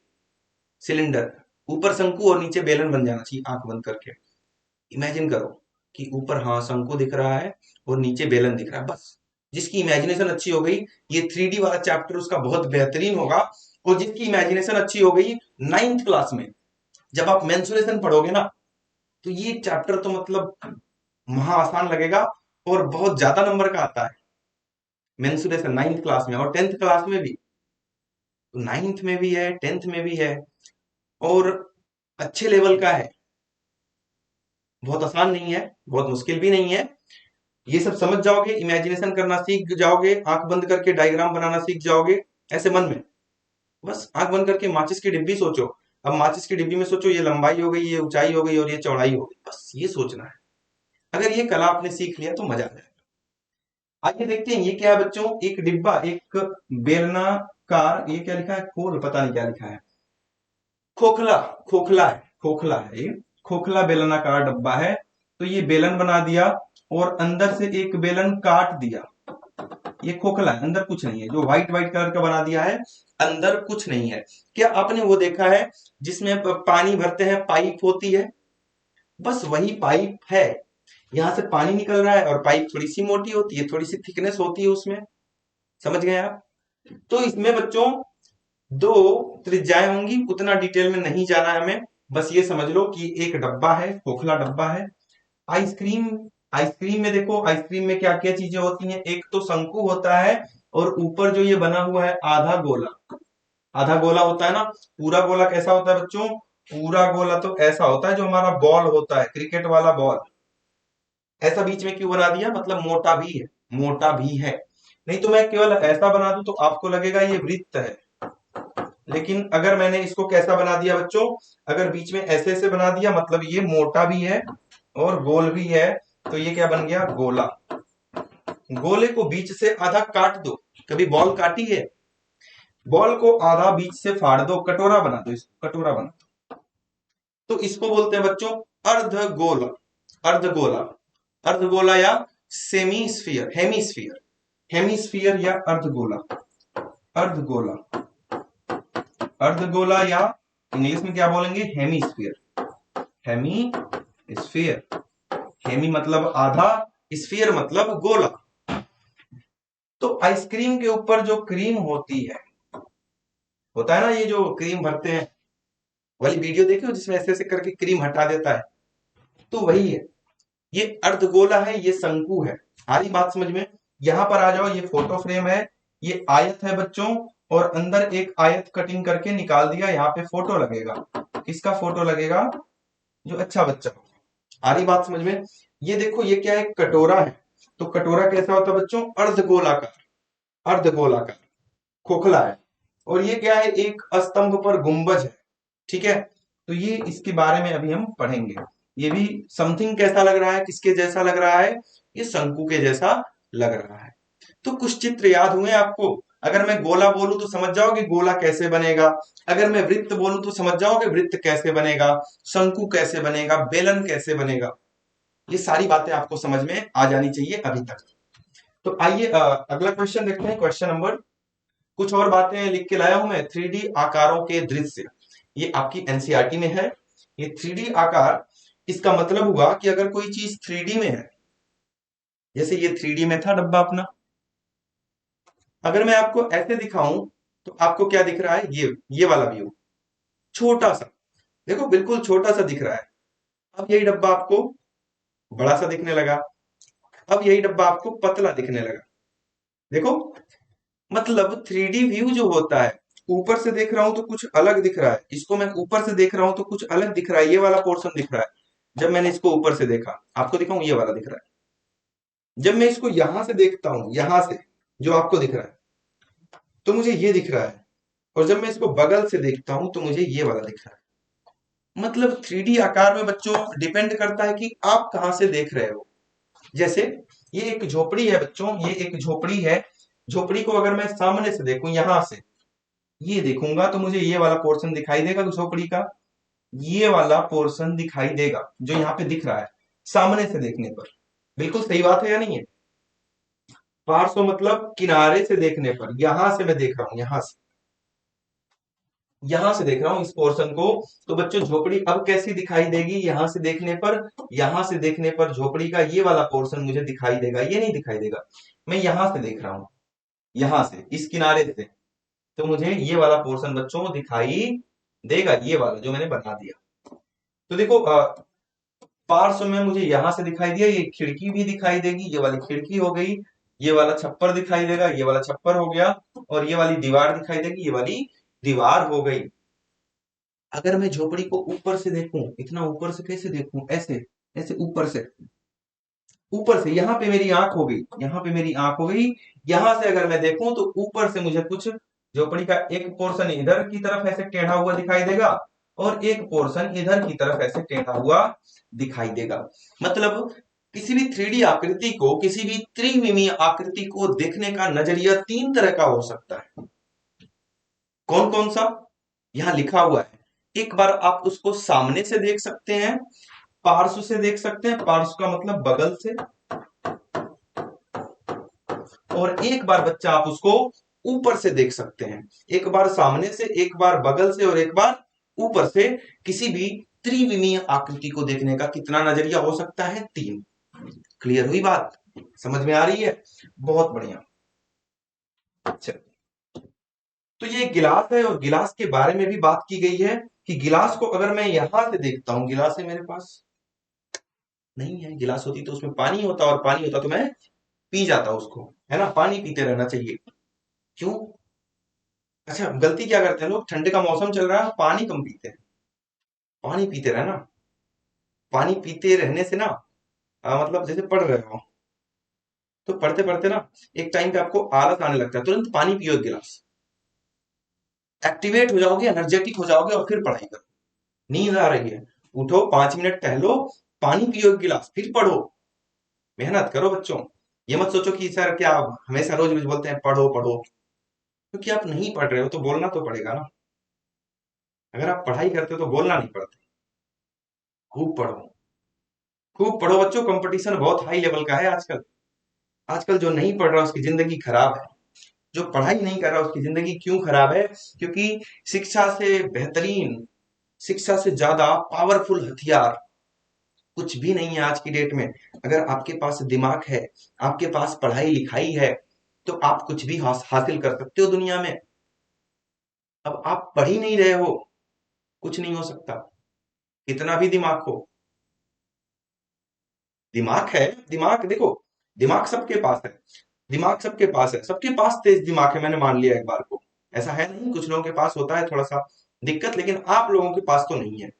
सिलेंडर, ऊपर शंकु और नीचे बेलन बन जाना चाहिए। आंख बंद करके इमेजिन करो कि ऊपर हाँ शंकु दिख रहा है और नीचे बेलन दिख रहा है, बस। जिसकी इमेजिनेशन अच्छी हो गई, ये 3D वाला चैप्टर उसका बहुत बेहतरीन होगा। और जिसकी इमेजिनेशन अच्छी हो गई 9th क्लास में जब आप मेंसुरेशन पढ़ोगे ना, तो ये चैप्टर तो मतलब महा आसान लगेगा, और बहुत ज्यादा नंबर का आता है मेंसुरेशन 9th क्लास में और 10th क्लास में भी। तो 9th में भी है, 10th में भी है, और अच्छे लेवल का है, बहुत आसान नहीं है, बहुत मुश्किल भी नहीं है। ये सब समझ जाओगे, इमेजिनेशन करना सीख जाओगे, आंख बंद करके डायग्राम बनाना सीख जाओगे ऐसे मन में। बस आंख बंद करके माचिस की डिब्बी सोचो, अब माचिस की डिब्बी में सोचो ये लंबाई हो गई, ये ऊंचाई हो गई और ये चौड़ाई हो गई, बस ये सोचना है। अगर ये कला आपने सीख लिया तो मजा आ जाएगा। आइए देखते हैं ये क्या है बच्चों, एक डिब्बा, एक बेलनाकार, ये क्या लिखा है, खोल, पता नहीं क्या लिखा है, खोखला, खोखला है, खोखला है ये, खोखला बेलनाकार डब्बा है। तो ये बेलन बना दिया और अंदर से एक बेलन काट दिया, ये खोखला है, अंदर कुछ नहीं है, जो व्हाइट व्हाइट कलर का बना दिया है, अंदर कुछ नहीं है। क्या आपने वो देखा है जिसमें पानी भरते हैं, पाइप होती है, बस वही पाइप है, यहां से पानी निकल रहा है और पाइप थोड़ी सी मोटी होती है, थोड़ी सी थिकनेस होती है उसमें, समझ गए आप। तो इसमें बच्चों दो त्रिज्याएं होंगी, उतना डिटेल में नहीं जाना है हमें, बस ये समझ लो कि एक डब्बा है, खोखला डब्बा है। आइसक्रीम, आइसक्रीम में देखो, आइसक्रीम में क्या क्या चीजें होती हैं, एक तो शंकु होता है, और ऊपर जो ये बना हुआ है आधा गोला, आधा गोला होता है ना। पूरा गोला कैसा होता है बच्चों, पूरा गोला तो ऐसा होता है जो हमारा बॉल होता है, क्रिकेट वाला बॉल। ऐसा बीच में क्यों बना दिया, मतलब मोटा भी है, मोटा भी है, नहीं तो मैं केवल ऐसा बना दूं तो आपको लगेगा ये वृत्त है। लेकिन अगर मैंने इसको कैसा बना दिया बच्चों, अगर बीच में ऐसे ऐसे बना दिया, मतलब ये मोटा भी है और गोल भी है, तो ये क्या बन गया, गोला। गोले को बीच से आधा काट दो, कभी बॉल काटी है, बॉल को आधा बीच से फाड़ दो, कटोरा बना दो, इसको कटोरा बना दो, तो इसको बोलते हैं बच्चों अर्धगोला, अर्धगोला, अर्धगोला या सेमी स्फीयर, हेमीस्फीयर, हेमीस्फीयर या अर्धगोला, अर्धगोला, अर्धगोला या इंग्लिश में क्या बोलेंगे, हेमीस्फीयर, हेमीस्फीयर, हेमी मतलब आधा, स्फीयर मतलब गोला। तो आइसक्रीम के ऊपर जो क्रीम होती है, होता है ना ये जो क्रीम भरते हैं वाली वीडियो देखी हो जिसमें ऐसे ऐसे करके क्रीम हटा देता है, तो वही है, ये अर्धगोला है, ये शंकु है। आ रही बात समझ में? यहां पर आ जाओ, ये फोटो फ्रेम है, ये आयत है बच्चों, और अंदर एक आयत कटिंग करके निकाल दिया, यहाँ पे फोटो लगेगा, किसका फोटो लगेगा, जो अच्छा बच्चा हो। आ रही बात समझ में? ये देखो, ये क्या है, कटोरा है, तो कटोरा कैसा होता है बच्चों, अर्धगोलाकार, अर्धगोलाकार, खोखला है। और ये क्या है, एक स्तंभ पर गुंबज है, ठीक है। तो ये इसके बारे में अभी हम पढ़ेंगे। ये भी समथिंग कैसा लग रहा है, किसके जैसा लग रहा है, ये शंकु के जैसा लग रहा है। तो कुछ चित्र याद हुए आपको? अगर मैं गोला बोलूं तो समझ जाओगे गोला कैसे बनेगा, अगर मैं वृत्त बोलूं तो समझ जाओगे वृत्त कैसे बनेगा, शंकु कैसे बनेगा, बेलन कैसे बनेगा। ये सारी बातें आपको समझ में आ जानी चाहिए अभी तक। तो आइए अगला क्वेश्चन देखते हैं, क्वेश्चन नंबर, कुछ और बातें लिख के लाया हूं मैं, 3D आकारों के दृश्य, ये आपकी एनसीईआरटी में है। ये 3D आकार, इसका मतलब हुआ कि अगर कोई चीज 3D में है, जैसे ये 3D में था डब्बा अपना, अगर मैं आपको ऐसे दिखाऊं तो आपको क्या दिख रहा है, ये वाला व्यू, छोटा सा, देखो बिल्कुल छोटा सा दिख रहा है। अब यही डब्बा आपको बड़ा सा दिखने लगा, अब यही डब्बा आपको पतला दिखने लगा। देखो, मतलब 3D व्यू जो होता है, ऊपर से देख रहा हूं तो कुछ अलग दिख रहा है, इसको मैं ऊपर से देख रहा हूं तो कुछ अलग दिख रहा है, ये वाला पोर्शन दिख रहा है। जब मैंने इसको ऊपर से देखा, आपको दिखाऊं, ये वाला दिख रहा है। जब मैं इसको यहां से देखता हूं, यहां से जो आपको दिख रहा है, तो मुझे ये दिख रहा है, और जब मैं इसको बगल से देखता हूं तो मुझे ये वाला दिख रहा है। मतलब 3D आकार में बच्चों डिपेंड करता है कि आप कहां से देख रहे हो। जैसे ये एक झोपड़ी है बच्चों, ये एक झोपड़ी है, झोपड़ी को अगर मैं सामने से देखूं, यहां से ये देखूंगा, तो मुझे ये वाला पोर्शन दिखाई देगा झोपड़ी का, ये वाला पोर्शन दिखाई देगा जो यहाँ पे दिख रहा है सामने से देखने पर। बिल्कुल सही बात है या नहीं है? पार्श्व मतलब किनारे से देखने पर, यहां से मैं देख रहा हूं, यहां से देख रहा हूं इस पोर्शन को। तो बच्चों झोपड़ी अब कैसी दिखाई देगी, यहां से देखने पर, यहां से देखने पर झोपड़ी का ये वाला पोर्शन मुझे दिखाई देगा, ये नहीं दिखाई देगा। मैं यहां से देख रहा हूं, यहां से, इस किनारे से, तो मुझे ये वाला पोर्शन बच्चों दिखाई देगा, ये वाला जो मैंने बना दिया। तो देखो, पार्श्व में मुझे यहां से दिखाई दिया, ये खिड़की भी दिखाई देगी, ये वाली खिड़की हो गई, ये वाला छप्पर दिखाई देगा, ये वाला छप्पर हो गया, और ये वाली दीवार दिखाई देगी, ये वाली दीवार हो गई। अगर मैं झोपड़ी को ऊपर से देखूं, इतना ऊपर से कैसे देखूं, ऐसे, ऐसे ऊपर से, ऊपर से, यहाँ पे मेरी आंख हो गई, यहाँ पे मेरी आंख हो गई, यहां से अगर मैं देखूं तो ऊपर से मुझे कुछ झोपड़ी का एक पोर्शन इधर की तरफ ऐसे टेढ़ा हुआ दिखाई देगा, और एक पोर्शन इधर की तरफ ऐसे टेढ़ा हुआ दिखाई देगा। मतलब किसी भी 3D आकृति को, किसी भी त्रिविमीय आकृति को देखने का नजरिया 3 तरह का हो सकता है। कौन कौन सा? यहां लिखा हुआ है। एक बार आप उसको सामने से देख सकते हैं, पार्श्व से देख सकते हैं, पार्श्व का मतलब बगल से, और एक बार बच्चा आप उसको ऊपर से देख सकते हैं। एक बार सामने से, एक बार बगल से, और एक बार ऊपर से। किसी भी त्रिविमीय आकृति को देखने का कितना नजरिया हो सकता है? 3। क्लियर हुई बात? समझ में आ रही है? बहुत बढ़िया। अच्छा, तो ये गिलास है, और गिलास के बारे में भी बात की गई है कि गिलास को अगर मैं यहां से देखता हूं, गिलास है मेरे पास, नहीं है, गिलास होती तो उसमें पानी होता, और पानी होता तो मैं पी जाता उसको, है ना, पानी पीते रहना चाहिए। क्यों? अच्छा, गलती क्या करते हैं लोग, ठंडे का मौसम चल रहा है, पानी कम पीते हैं। पानी पीते रहना, पानी पीते रहने से ना, मतलब जैसे पढ़ रहे हो, तो पढ़ते पढ़ते ना एक टाइम पे आपको आलस आने लगता है, तुरंत पानी पियो एक गिलास, एक्टिवेट हो जाओगे, एनर्जेटिक हो जाओगे, और फिर पढ़ाई करो। नींद आ रही है, उठो, 5 मिनट टहलो, पानी पियो एक गिलास, फिर पढ़ो। मेहनत करो बच्चों। ये मत सोचो कि सर क्या हमेशा रोज रोज बोलते हैं पढ़ो पढ़ो, क्योंकि आप नहीं पढ़ रहे हो तो बोलना तो पड़ेगा ना। अगर आप पढ़ाई करते हो तो बोलना नहीं पड़ता। खूब पढ़ो, खूब पढ़ो बच्चों, कंपटीशन बहुत हाई लेवल का है आजकल। आजकल जो नहीं पढ़ रहा उसकी जिंदगी खराब है, जो पढ़ाई नहीं कर रहा उसकी जिंदगी क्यों खराब है? क्योंकि शिक्षा से बेहतरीन, शिक्षा से ज्यादा पावरफुल हथियार कुछ भी नहीं है आज की डेट में। अगर आपके पास दिमाग है, आपके पास पढ़ाई लिखाई है, तो आप कुछ भी हासिल कर सकते हो दुनिया में। अब आप पढ़ ही नहीं रहे हो, कुछ नहीं हो सकता, कितना भी दिमाग हो। दिमाग है, दिमाग देखो, दिमाग सबके पास है, दिमाग सबके पास है, सबके पास तेज दिमाग है, मैंने मान लिया एक बार को। ऐसा है नहीं, कुछ लोगों के पास होता है थोड़ा सा दिक्कत, लेकिन आप लोगों के पास तो नहीं है।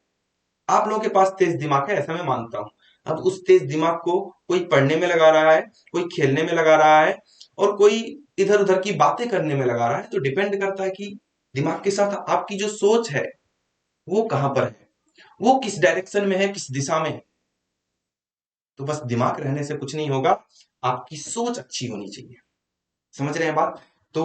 आप लोगों के पास तेज दिमाग है, ऐसा मैं मानता हूं। अब उस तेज दिमाग को कोई पढ़ने में लगा रहा है, कोई खेलने में लगा रहा है, और कोई इधर उधर की बातें करने में लगा रहा है। तो डिपेंड करता है कि दिमाग के साथ आपकी जो सोच है वो कहां पर है, वो किस डायरेक्शन में है, किस दिशा में है। तो बस दिमाग रहने से कुछ नहीं होगा, आपकी सोच अच्छी होनी चाहिए। समझ रहे हैं बात? तो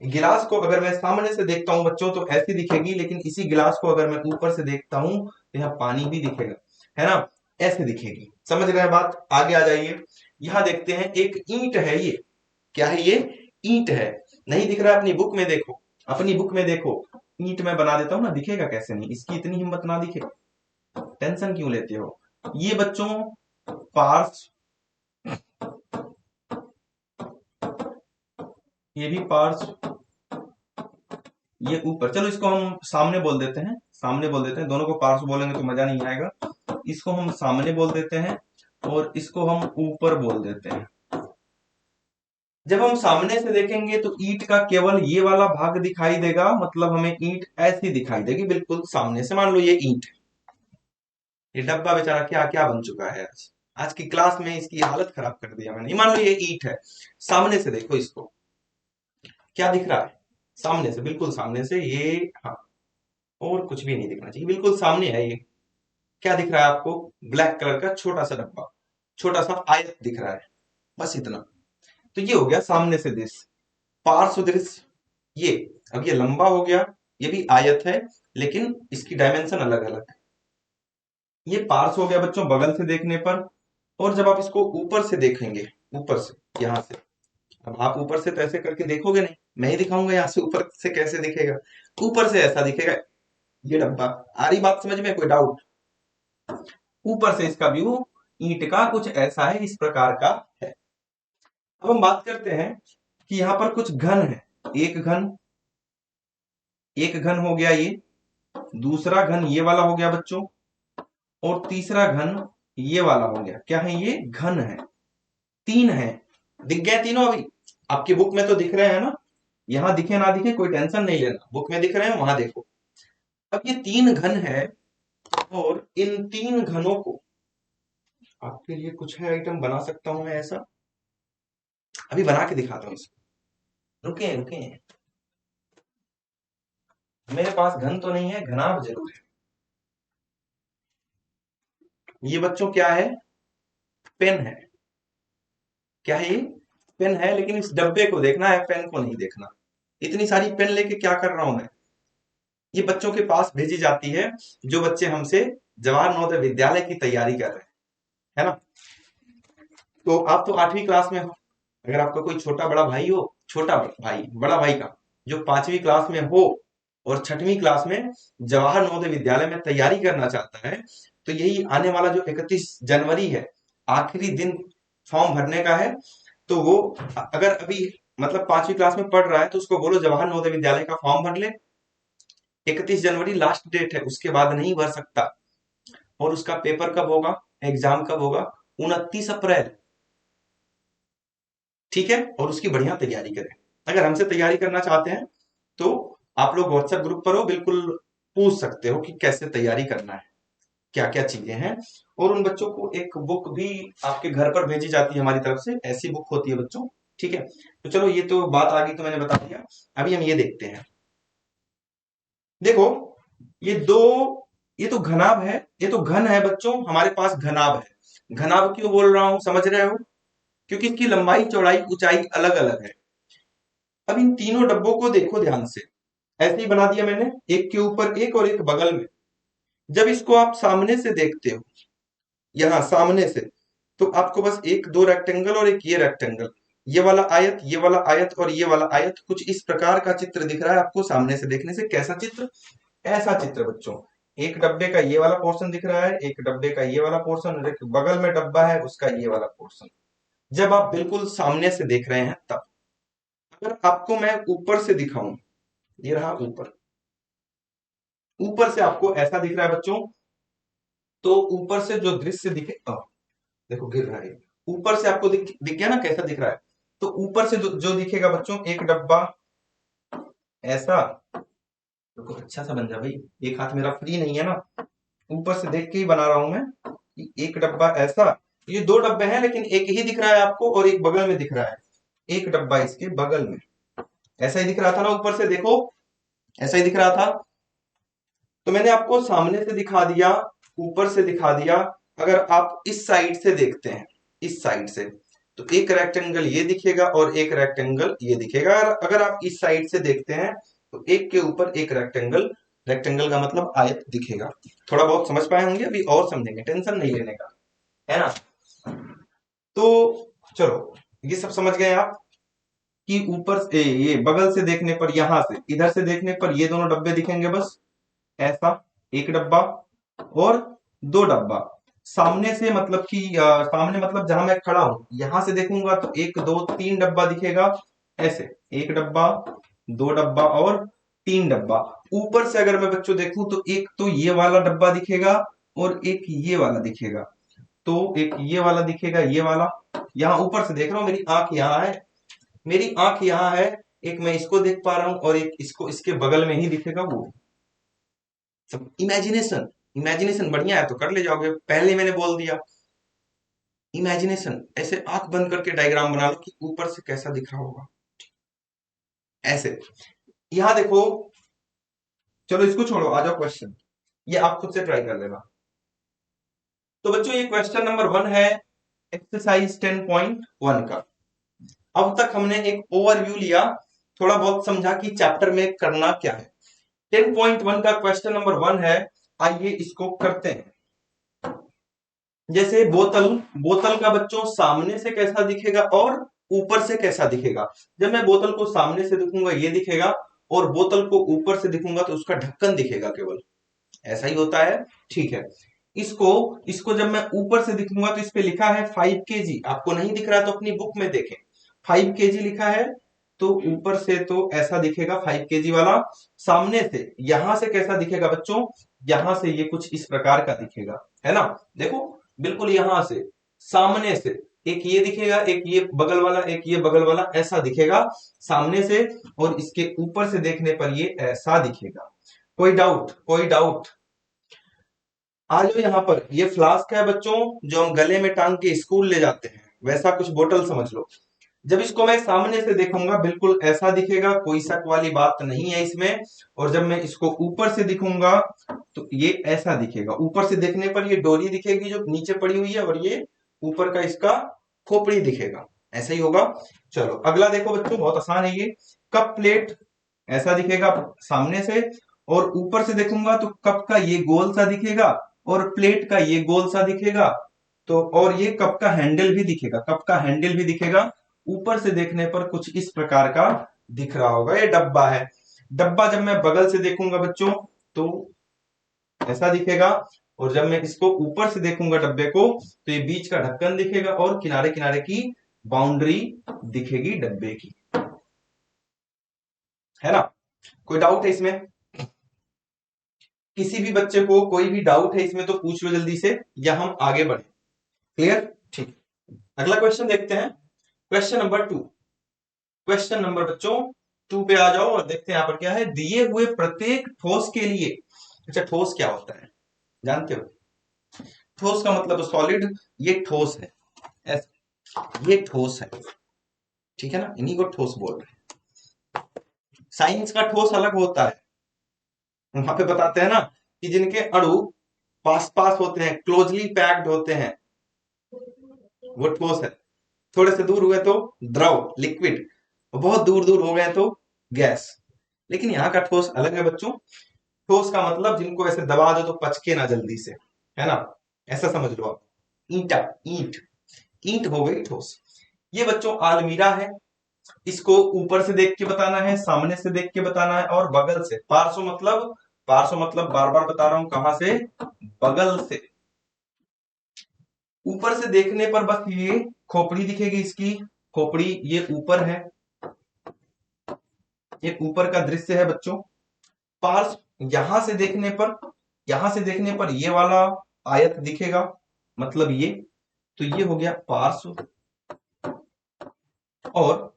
गिलास को अगर मैं सामने से देखता हूं बच्चों तो ऐसी दिखेगी, लेकिन इसी गिलास को अगर मैं ऊपर से देखता हूं तो यहाँ पानी भी दिखेगा, है ना? ऐसे दिखेगी। समझ रहे हैं बात? आगे आ जाइए। यहाँ देखते हैं एक ईंट है, ये क्या है? ये ईंट है। नहीं दिख रहा है? अपनी बुक में देखो, अपनी बुक में देखो। ईंट में बना देता हूं ना, दिखेगा कैसे नहीं? इसकी इतनी हिम्मत ना दिखे, टेंशन क्यों लेते हो? ये बच्चों पार्स, ये भी पार्स, ये ऊपर, चलो इसको हम सामने बोल देते हैं, सामने बोल देते हैं। दोनों को पार्श्व बोलेंगे तो मजा नहीं आएगा। इसको हम सामने बोल देते हैं और इसको हम ऊपर बोल देते हैं। जब हम सामने से देखेंगे तो ईंट का केवल ये वाला भाग दिखाई देगा, मतलब हमें ईंट ऐसी दिखाई देगी बिल्कुल सामने से। मान लो ये ईंट, ये डब्बा बेचारा क्या क्या बन चुका है आज, आज की क्लास में इसकी हालत खराब कर दिया मैंने। मान लो ये ईंट है, सामने से देखो इसको, क्या दिख रहा है? सामने से, बिल्कुल सामने से ये, हाँ, और कुछ भी नहीं दिखना चाहिए, बिल्कुल सामने है ये। क्या दिख रहा है आपको? ब्लैक कलर का छोटा सा डब्बा, छोटा सा आयत दिख रहा है, बस इतना। तो ये हो गया सामने से दृश्य। पार्श्व दृश्य, ये, अब ये लंबा हो गया, ये भी आयत है लेकिन इसकी डायमेंशन अलग अलग है। ये पार्श्व हो गया बच्चों बगल से देखने पर। और जब आप इसको ऊपर से देखेंगे, ऊपर से, यहां से, अब आप ऊपर से तो ऐसे करके देखोगे नहीं, मैं ही दिखाऊंगा यहाँ से ऊपर से कैसे दिखेगा। ऊपर से ऐसा दिखेगा ये डब्बा। आ रही बात समझ में? कोई डाउट? ऊपर से इसका व्यू ईंट का कुछ ऐसा है, इस प्रकार का है। अब हम बात करते हैं कि यहाँ पर कुछ घन है। एक घन, एक घन हो गया ये, दूसरा घन ये वाला हो गया बच्चों, और तीसरा घन ये वाला हो गया। क्या है ये? घन है। तीन है, दिख गए तीनों अभी? आपकी बुक में तो दिख रहे हैं ना? यहां दिखे ना दिखे कोई टेंशन नहीं लेना, बुक में दिख रहे हैं, वहां देखो। अब ये तीन घन है, और इन तीन घनों को आपके लिए कुछ है आइटम बना सकता हूं मैं ऐसा, अभी बना के दिखाता हूँ इसको। रुके रुके, मेरे पास घन तो नहीं है, घनाभ जरूर है। ये बच्चों क्या है? पेन है। क्या है ये? पेन है, लेकिन इस डब्बे को देखना है, पेन को नहीं देखना। इतनी सारी पेन लेके क्या कर रहा हूं मैं? ये बच्चों के पास भेजी जाती है जो बच्चे हमसे जवाहर नवोदय विद्यालय की तैयारी कर रहे हैं, है ना? तो आप तो 8वीं क्लास में हो। अगर आपका कोई छोटा बड़ा भाई हो, छोटा भाई बड़ा भाई का, जो 5वीं क्लास में हो और 6वीं क्लास में जवाहर नवोदय विद्यालय में तैयारी करना चाहता है, तो यही आने वाला जो 31 जनवरी है, आखिरी दिन फॉर्म भरने का है। तो वो अगर अभी मतलब 5वीं क्लास में पढ़ रहा है तो उसको बोलो जवाहर नवोदय विद्यालय का फॉर्म भर ले। 31 जनवरी लास्ट डेट है, उसके बाद नहीं भर सकता। और उसका पेपर कब होगा, एग्जाम कब होगा? 29 अप्रैल। ठीक है? और उसकी बढ़िया तैयारी करें। अगर हमसे तैयारी करना चाहते हैं तो आप लोग व्हाट्सएप ग्रुप पर हो, बिल्कुल पूछ सकते हो कि कैसे तैयारी करना है, क्या क्या चीजें हैं। और उन बच्चों को एक बुक भी आपके घर पर भेजी जाती है हमारी तरफ से, ऐसी बुक होती है बच्चों। ठीक है? तो चलो, ये तो बात आ गई, तो मैंने बता दिया। अभी हम ये देखते हैं, देखो, ये दो, ये तो घनाभ है, ये तो घन है बच्चों, हमारे पास घनाभ है। घनाभ क्यों बोल रहा हूं, समझ रहे हो? क्योंकि इसकी लंबाई चौड़ाई ऊंचाई अलग अलग है। अब इन तीनों डब्बों को देखो ध्यान से, ऐसे ही बना दिया मैंने, एक के ऊपर एक और एक बगल में। जब इसको आप सामने से देखते हो, यहां सामने से, तो आपको बस एक दो रेक्टेंगल और एक ये रेक्टेंगल, ये वाला आयत, ये वाला आयत और ये वाला आयत, कुछ इस प्रकार का चित्र दिख रहा है आपको सामने से देखने से। कैसा चित्र? ऐसा चित्र बच्चों। एक डब्बे का ये वाला पोर्शन दिख रहा है, एक डब्बे का ये वाला पोर्शन, और एक बगल में डब्बा है उसका ये वाला पोर्शन। जब आप बिल्कुल सामने से देख रहे हैं तब। अगर आपको मैं ऊपर से दिखाऊं, ये रहा ऊपर, ऊपर से आपको ऐसा दिख रहा है बच्चों, तो ऊपर से जो दृश्य दिखे, देखो गिर रहा है, ऊपर से आपको दिख गया ना कैसा दिख रहा है। तो ऊपर से जो दिखेगा बच्चों, एक डब्बा ऐसा, देखो अच्छा सा बन जा भाई, एक हाथ मेरा फ्री नहीं है ना, ऊपर से देख के ही बना रहा हूं मैं कि एक डब्बा ऐसा। ये दो डब्बे हैं लेकिन एक ही दिख रहा है आपको और एक बगल में दिख रहा है, एक डब्बा इसके बगल में। ऐसा ही दिख रहा था ना ऊपर से, देखो ऐसा ही दिख रहा था। तो मैंने आपको सामने से दिखा दिया, ऊपर से दिखा दिया। अगर आप इस साइड से देखते हैं, इस साइड से, तो एक रेक्टेंगल ये दिखेगा और एक रेक्टेंगल ये दिखेगा। अगर आप इस साइड से देखते हैं तो एक के ऊपर एक रेक्टेंगल, रेक्टेंगल का मतलब आयत दिखेगा। थोड़ा बहुत समझ पाए होंगे, अभी और समझेंगे, टेंशन नहीं लेने का, है ना। तो चलो, ये सब समझ गए आप कि ऊपर से, ये बगल से देखने पर, यहां से इधर से देखने पर ये दोनों डब्बे दिखेंगे बस ऐसा, एक डब्बा और दो डब्बा। सामने से मतलब कि सामने मतलब जहां मैं खड़ा हूं, यहां से देखूंगा तो एक दो तीन डब्बा दिखेगा ऐसे, एक डब्बा, दो डब्बा और तीन डब्बा। ऊपर से अगर मैं बच्चों देखूं तो एक तो ये वाला डब्बा दिखेगा और एक ये वाला दिखेगा। तो एक ये वाला दिखेगा, ये वाला, यहाँ ऊपर से देख रहा हूं, मेरी आंख यहाँ है, मेरी आंख यहाँ है, एक मैं इसको देख पा रहा हूं और एक इसको, इसके बगल में ही दिखेगा वो। सब इमेजिनेशन, इमेजिनेशन बढ़िया है तो कर ले जाओगे, पहले मैंने बोल दिया। इमेजिनेशन, ऐसे आंख बंद करके डायग्राम बना लो कि ऊपर से कैसा दिख रहा होगा, ऐसे। यहां देखो, चलो इसको छोड़ो, आ जाओ क्वेश्चन, ये आप खुद से ट्राई कर लेना। तो बच्चों ये क्वेश्चन नंबर 1 है एक्सरसाइज 10.1 का। अब तक हमने एक ओवरव्यू लिया, थोड़ा बहुत समझा कि चैप्टर में करना क्या है। 10.1 का क्वेश्चन नंबर 1 है, आइए इसको करते हैं। जैसे बोतल, बोतल का बच्चों सामने से कैसा दिखेगा और ऊपर से कैसा दिखेगा। जब मैं बोतल को सामने से दिखूंगा ये दिखेगा, और बोतल को ऊपर से दिखूंगा तो उसका ढक्कन दिखेगा केवल, ऐसा ही होता है, ठीक है। इसको इसको जब मैं ऊपर से दिखूंगा तो इस पे लिखा है 5 kg, आपको नहीं दिख रहा है तो अपनी बुक में देखें, 5 kg लिखा है। तो ऊपर से तो ऐसा दिखेगा 5 kg वाला, सामने से यहां से कैसा दिखेगा बच्चों, यहां से ये कुछ इस प्रकार का दिखेगा, है ना। देखो बिल्कुल यहां से, सामने से एक ये दिखेगा, एक ये बगल वाला, एक ये बगल वाला, ऐसा दिखेगा सामने से। और इसके ऊपर से देखने पर ये ऐसा दिखेगा। कोई डाउट, कोई डाउट? आ जाओ यहाँ पर। ये फ्लास्क है बच्चों जो हम गले में टांग के स्कूल ले जाते हैं, वैसा कुछ बोतल समझ लो। जब इसको मैं सामने से देखूंगा बिल्कुल ऐसा दिखेगा, कोई शक वाली बात नहीं है इसमें। और जब मैं इसको ऊपर से दिखूंगा तो ये ऐसा दिखेगा। ऊपर से देखने पर ये डोरी दिखेगी जो नीचे पड़ी हुई है, और ये ऊपर का इसका खोपड़ी दिखेगा, ऐसा ही होगा। चलो अगला देखो बच्चों, बहुत आसान है ये। कप प्लेट ऐसा दिखेगा सामने से, और ऊपर से देखूंगा तो कप का ये गोल सा दिखेगा और प्लेट का ये गोल सा दिखेगा। तो और ये कप का हैंडल भी दिखेगा, कप का हैंडल भी दिखेगा। ऊपर से देखने पर कुछ इस प्रकार का दिख रहा होगा, ये डब्बा है। डब्बा जब मैं बगल से देखूंगा बच्चों तो ऐसा दिखेगा, और जब मैं इसको ऊपर से देखूंगा डब्बे को तो ये बीच का ढक्कन दिखेगा और किनारे किनारे की बाउंड्री दिखेगी डब्बे की, है ना। कोई डाउट है इसमें? किसी भी बच्चे को कोई भी डाउट है इसमें तो पूछ लो जल्दी से, या हम आगे बढ़े। क्लियर, ठीक। अगला क्वेश्चन देखते हैं, क्वेश्चन नंबर 2। क्वेश्चन नंबर बच्चों 2 पे आ जाओ और देखते हैं यहां पर क्या है। दिए हुए प्रत्येक ठोस के लिए, अच्छा ठोस क्या होता है जानते हो? ठोस का मतलब सॉलिड, ये ठोस है, ये ठोस है, ठीक है ना, इन्हीं को ठोस बोल रहे हैं। साइंस का ठोस अलग होता है, वहां पे बताते हैं ना कि जिनके अणु पास पास होते हैं, क्लोजली पैक्ड होते हैं, वो ठोस है। थोड़े से दूर हुए तो द्रव, लिक्विड, बहुत दूर दूर हो गए तो गैस। लेकिन यहाँ का ठोस अलग है बच्चों। ठोस का मतलब जिनको ऐसे दबा दो तो पचके ना जल्दी से, है ना, ऐसा समझ लो आप। ईंटा, ईंट, ईंट हो गई ठोस। ये बच्चों आलमीरा है, इसको ऊपर से देख के बताना है, सामने से देख के बताना है और बगल से। पार्श्व मतलब बार बार बता रहा हूं कहां से, बगल से। ऊपर से देखने पर बस ये खोपड़ी दिखेगी इसकी, खोपड़ी ये ऊपर है, ये ऊपर का दृश्य है बच्चों। पार्श्व यहां से देखने पर ये वाला आयत दिखेगा, मतलब ये, तो ये हो गया पार्श्व। और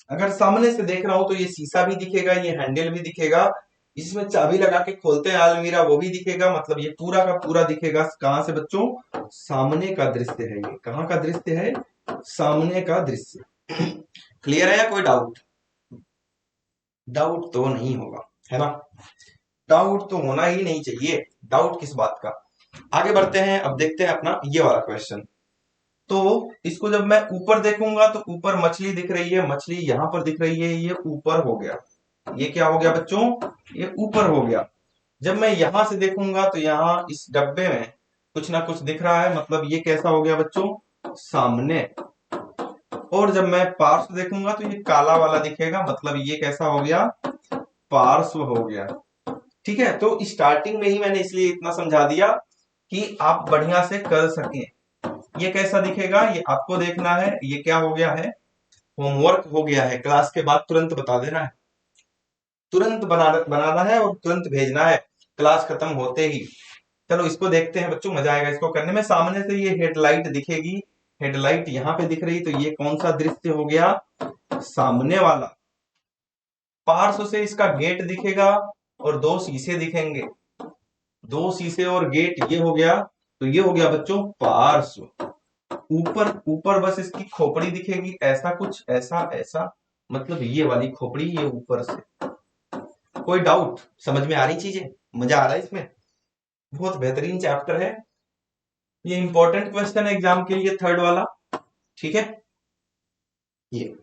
अगर सामने से देख रहा हूं तो ये शीशा भी दिखेगा, ये हैंडल भी दिखेगा, इसमें चाबी लगा के खोलते हैं अलमीरा, वो भी दिखेगा, मतलब ये पूरा का पूरा दिखेगा। कहां से बच्चों, सामने का दृश्य है ये। कहां का दृश्य है, सामने का दृश्य। क्लियर है या कोई डाउट? डाउट तो नहीं होगा, है ना? डाउट तो होना ही नहीं चाहिए, डाउट किस बात का। आगे बढ़ते हैं, अब देखते हैं अपना ये वाला क्वेश्चन। तो इसको जब मैं ऊपर देखूंगा तो ऊपर मछली दिख रही है, मछली यहां पर दिख रही है, ये ऊपर हो गया। ये क्या हो गया बच्चों, ये ऊपर हो गया। जब मैं यहां से देखूंगा तो यहाँ इस डब्बे में कुछ ना कुछ दिख रहा है, मतलब ये कैसा हो गया बच्चों, सामने। और जब मैं पार्श्व देखूंगा तो ये काला वाला दिखेगा, मतलब ये कैसा हो गया, पार्श्व हो गया। ठीक है, तो स्टार्टिंग में ही मैंने इसलिए इतना समझा दिया कि आप बढ़िया से कर सकें। ये कैसा दिखेगा ये आपको देखना है, ये क्या हो गया है, होमवर्क हो गया है, क्लास के बाद तुरंत बता देना है, तुरंत बनाना है और तुरंत भेजना है क्लास खत्म होते ही। चलो इसको देखते हैं बच्चों, मजा आएगा इसको करने में। सामने से ये हेडलाइट दिखेगी, हेडलाइट यहाँ पे दिख रही, तो ये कौन सा दृश्य हो गया, सामने वाला। पार्श्व से इसका गेट दिखेगा और दो शीशे दिखेंगे, दो शीशे और गेट, ये हो गया, तो ये हो गया बच्चों पार्श्व। ऊपर ऊपर बस इसकी खोपड़ी दिखेगी, ऐसा कुछ, ऐसा ऐसा, मतलब ये वाली खोपड़ी, ये ऊपर से। कोई डाउट, समझ में आ रही चीजें, मजा आ रहा है इसमें, बहुत बेहतरीन चैप्टर है ये, इंपॉर्टेंट क्वेश्चन है एग्जाम के लिए, थर्ड वाला। ठीक है, ये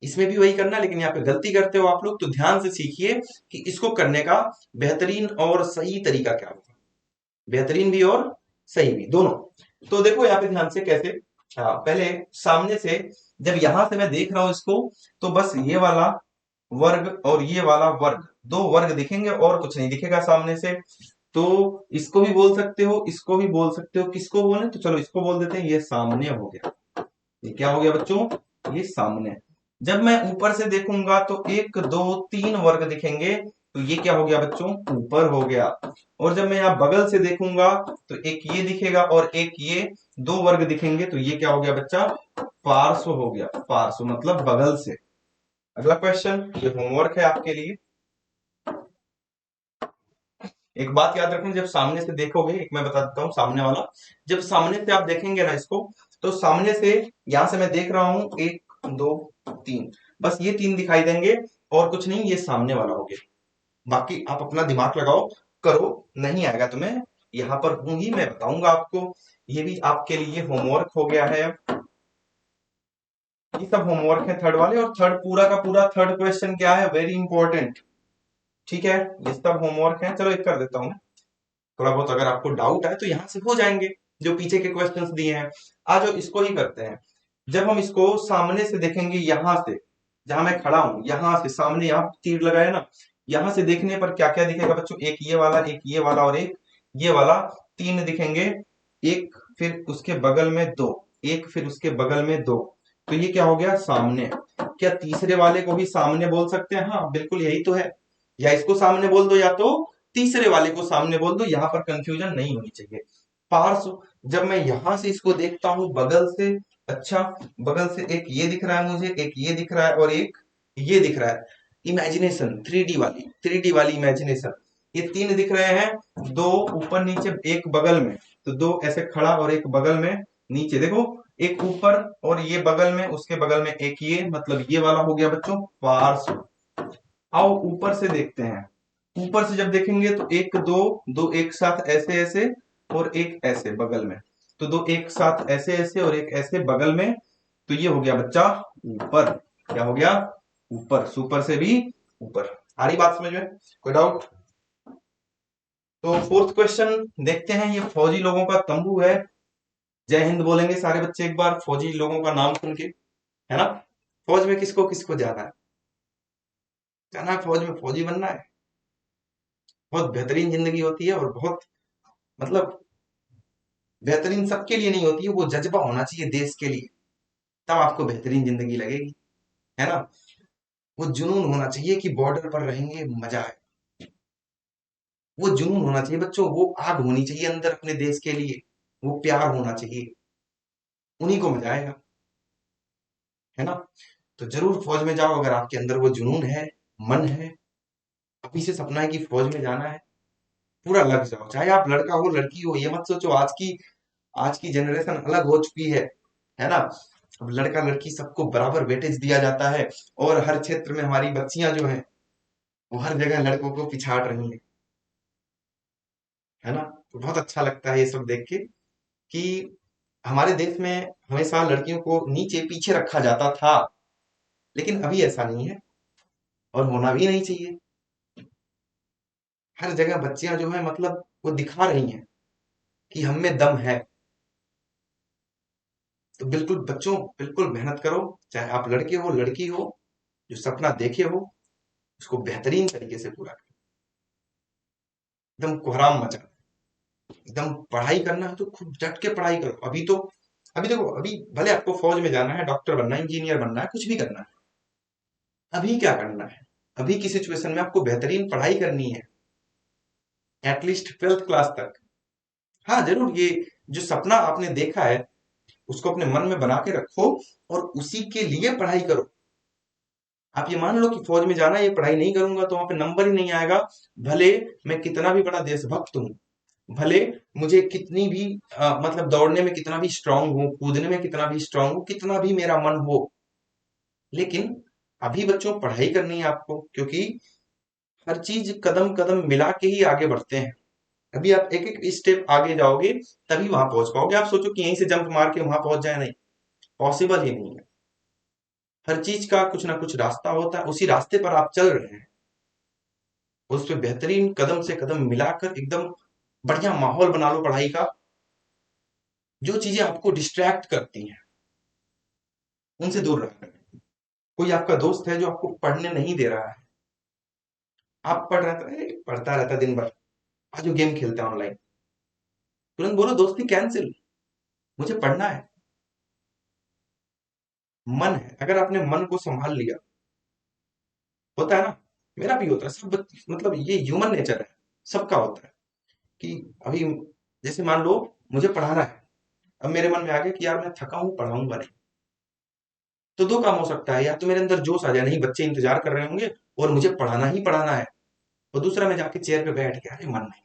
इसमें भी वही करना, लेकिन यहाँ पे गलती करते हो आप लोग, तो ध्यान से सीखिए कि इसको करने का बेहतरीन और सही तरीका क्या होगा, बेहतरीन भी और सही भी दोनों। तो देखो यहाँ पे ध्यान से कैसे, पहले सामने से, जब यहां से मैं देख रहा हूं इसको, तो बस ये वाला वर्ग और ये वाला वर्ग, दो वर्ग दिखेंगे और कुछ नहीं दिखेगा सामने से। तो इसको भी बोल सकते हो, इसको भी बोल सकते हो, किसको बोले, तो चलो इसको बोल देते हैं, ये सामने हो गया। ये क्या हो गया बच्चों, ये सामने। जब मैं ऊपर से देखूंगा तो एक दो तीन वर्ग दिखेंगे, तो ये क्या हो गया बच्चों, ऊपर हो गया। और जब मैं यहाँ बगल से देखूंगा तो एक ये दिखेगा और एक ये, दो वर्ग दिखेंगे, तो ये क्या हो गया बच्चा, पार्श्व हो गया। पार्श्व मतलब बगल से। अगला क्वेश्चन, ये होमवर्क है आपके लिए। एक बात याद रखें, जब सामने से देखोगे, एक मैं बता देता हूँ सामने वाला, जब सामने से आप देखेंगे ना इसको, तो सामने से, यहां से मैं देख रहा हूं, एक दो तीन, बस ये तीन दिखाई देंगे और कुछ नहीं, ये सामने वाला हो गया। बाकी आप अपना दिमाग लगाओ, करो, नहीं आएगा तुम्हें, यहाँ पर हूं ही, मैं बताऊंगा आपको। ये भी आपके लिए होमवर्क हो गया है, ये सब होमवर्क है थर्ड वाले। और थर्ड पूरा का पूरा थर्ड क्वेश्चन क्या है, वेरी इंपॉर्टेंट। ठीक है, ये सब होमवर्क है, चलो एक कर देता हूँ मैं। थोड़ा बहुत अगर आपको डाउट है तो यहां से हो जाएंगे, जो पीछे के क्वेश्चंस दिए हैं। आज इसको ही करते हैं। जब हम इसको सामने से देखेंगे, यहां से, जहां मैं खड़ा हूं, यहां से सामने, यहाँ तीर लगाया ना, यहां से देखने पर क्या क्या दिखेगा बच्चों, एक ये वाला, एक ये वाला और एक ये वाला, तीन दिखेंगे। एक फिर उसके बगल में दो, एक फिर उसके बगल में दो, तो ये क्या हो गया, सामने। क्या तीसरे वाले को भी सामने बोल सकते हैं? हाँ बिल्कुल, यही तो है। या इसको सामने बोल दो, या तो तीसरे वाले को सामने बोल दो, यहां पर कंफ्यूजन नहीं होनी चाहिए। पार्श्व, जब मैं यहां से इसको देखता हूं बगल से, अच्छा, बगल से एक ये दिख रहा है मुझे, एक ये दिख रहा है और एक ये दिख रहा है। इमेजिनेशन, थ्री डी वाली इमेजिनेशन, ये तीन दिख रहे हैं, दो ऊपर नीचे, एक बगल में, तो दो ऐसे खड़ा और एक बगल में नीचे, देखो, एक ऊपर और ये बगल में, उसके बगल में एक ये, मतलब ये वाला हो गया बच्चों पार्श्व। आओ ऊपर से देखते हैं। ऊपर से जब देखेंगे तो एक दो, दो एक साथ ऐसे ऐसे और एक ऐसे बगल में, तो दो एक साथ ऐसे ऐसे और एक ऐसे बगल में, तो ये हो गया बच्चा ऊपर। क्या हो गया, ऊपर। सुपर से भी ऊपर। आ रही बात समझ में, कोई डाउट? तो फोर्थ क्वेश्चन देखते हैं, ये फौजी लोगों का तंबू है, जय हिंद बोलेंगे सारे बच्चे एक बार फौजी लोगों का नाम सुन के, है ना। फौज में किसको किसको जाना है? जाना है फौज में, फौजी बनना है। बहुत बेहतरीन जिंदगी होती है और बहुत मतलब बेहतरीन सबके लिए नहीं होती है, वो जज्बा होना चाहिए देश के लिए, तब आपको बेहतरीन जिंदगी लगेगी, है ना। वो जुनून होना चाहिए कि बॉर्डर पर रहेंगे मजा है। वो जुनून होना चाहिए बच्चों, वो आग होनी चाहिए अंदर अपने देश के लिए, वो प्यार होना चाहिए, उन्हीं को मजा आएगा, है ना। तो जरूर फौज में जाओ अगर आपके अंदर वो जुनून है, मन है, अभी से सपना है कि फौज में जाना है, पूरा लग जाओ। चाहे आप लड़का हो लड़की हो, ये मत सोचो आज की जनरेशन अलग हो चुकी है ना। अब लड़का लड़की सबको बराबर वेटेज दिया जाता है, और हर क्षेत्र में हमारी बच्चियां जो हैं वो हर जगह लड़कों को पिछाड़ रही हैं, है ना। तो बहुत अच्छा लगता है ये सब देख के कि हमारे देश में हमेशा लड़कियों को नीचे पीछे रखा जाता था, लेकिन अभी ऐसा नहीं है और होना भी नहीं चाहिए। हर जगह बच्चियां जो है मतलब वो दिखा रही हैं कि हम में दम है। तो बिल्कुल बच्चों, बिल्कुल मेहनत करो, चाहे आप लड़के हो लड़की हो, जो सपना देखे हो उसको बेहतरीन तरीके से पूरा करो, एकदम कोहराम मचा, एकदम पढ़ाई करना है तो खूब डट के पढ़ाई करो। अभी देखो, अभी भले आपको फौज में जाना है, डॉक्टर बनना है, इंजीनियर बनना है, कुछ भी करना है, अभी क्या करना है? अभी की सिचुएशन में आपको बेहतरीन पढ़ाई करनी है, एटलीस्ट 12th क्लास तक। हाँ जरूर, ये जो सपना आपने देखा है उसको अपने मन में बना के रखो और उसी के लिए पढ़ाई करो। आप ये मान लो कि फौज में जाना है, ये पढ़ाई नहीं करूंगा तो वहां पे नंबर ही नहीं आएगा, भले मैं कितना भी बड़ा देशभक्त हूँ, भले मुझे कितनी भी मतलब दौड़ने में कितना भी स्ट्रांग हूँ, कूदने में कितना भी स्ट्रांग हूँ, कितना भी मेरा मन हो, लेकिन अभी बच्चों पढ़ाई करनी है आपको, क्योंकि हर चीज कदम कदम मिला के ही आगे बढ़ते हैं। अभी आप एक एक स्टेप आगे जाओगे तभी वहां पहुंच पाओगे। आप सोचो कि यहीं से जंप मार के वहां पहुंच जाए, नहीं, पॉसिबल ही नहीं है। हर चीज का कुछ ना कुछ रास्ता होता है, उसी रास्ते पर आप चल रहे हैं, उस पे बेहतरीन कदम से कदम मिलाकर एकदम बढ़िया माहौल बना लो पढ़ाई का। जो चीजें आपको डिस्ट्रैक्ट करती हैं उनसे दूर रहना। कोई आपका दोस्त है जो आपको पढ़ने नहीं दे रहा है, आप पढ़ता रहता है दिन भर, आज वो गेम खेलते हैं ऑनलाइन, तुरंत बोलो दोस्ती कैंसिल, मुझे पढ़ना है। मन है, अगर आपने मन को संभाल लिया, होता है ना, मेरा भी होता है, मतलब ये ह्यूमन नेचर है, सबका होता है कि अभी जैसे मान लो मुझे पढ़ाना है, अब मेरे मन में आ गया कि यार मैं थका हूं, पढ़ाऊंगा नहीं, तो दो काम हो सकता है, या तो मेरे अंदर जोश आ जाए, नहीं बच्चे इंतजार कर रहे होंगे और मुझे पढ़ाना ही पढ़ाना है, और दूसरा मैं जाके चेयर पे बैठ गया, अरे मन नहीं,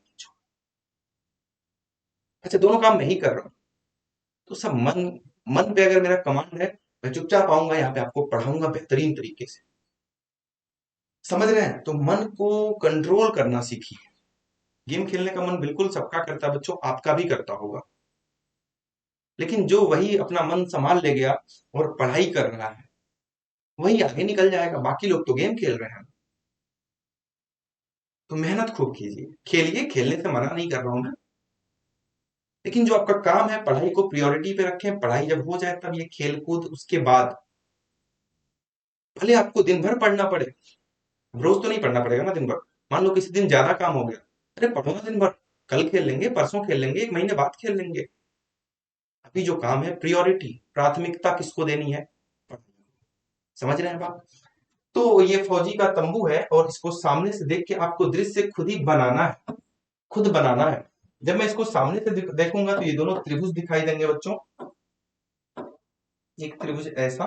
अच्छा दोनों काम मैं ही कर रहा हूँ। तो सब मन, मन पे अगर मेरा कमांड है, मैं चुपचाप आऊंगा यहाँ पे आपको पढ़ाऊंगा बेहतरीन तरीके से, समझ रहे हैं। तो मन को कंट्रोल करना सीखिए। गेम खेलने का मन बिल्कुल सबका करता है बच्चों, आपका भी करता होगा, लेकिन जो वही अपना मन संभाल ले गया और पढ़ाई कर रहा है, वही आगे निकल जाएगा, बाकी लोग तो गेम खेल रहे हैं। तो मेहनत खूब कीजिए, खेलिए, खेलने से मना नहीं कर रहा हूं मैं, लेकिन जो आपका काम है पढ़ाई को प्रायोरिटी पे रखें, पढ़ाई जब हो जाए तब ये खेल कूद उसके बाद। भले आपको दिन भर पढ़ना पड़े, रोज तो नहीं पढ़ना पड़ेगा ना दिन भर, मान लो किसी दिन ज्यादा काम हो गया, अरे पढ़ो ना दिन भर, कल खेल लेंगे, परसों खेल लेंगे, एक महीने बाद खेल लेंगे। अभी जो काम है, प्रायोरिटी, प्राथमिकता किसको देनी है? समझ रहे हैं बात। तो ये फौजी का तंबू है और इसको सामने से देख के आपको दृश्य खुद ही बनाना है, खुद बनाना है। जब मैं इसको सामने से देखूंगा तो ये दोनों त्रिभुज दिखाई देंगे बच्चों, एक त्रिभुज ऐसा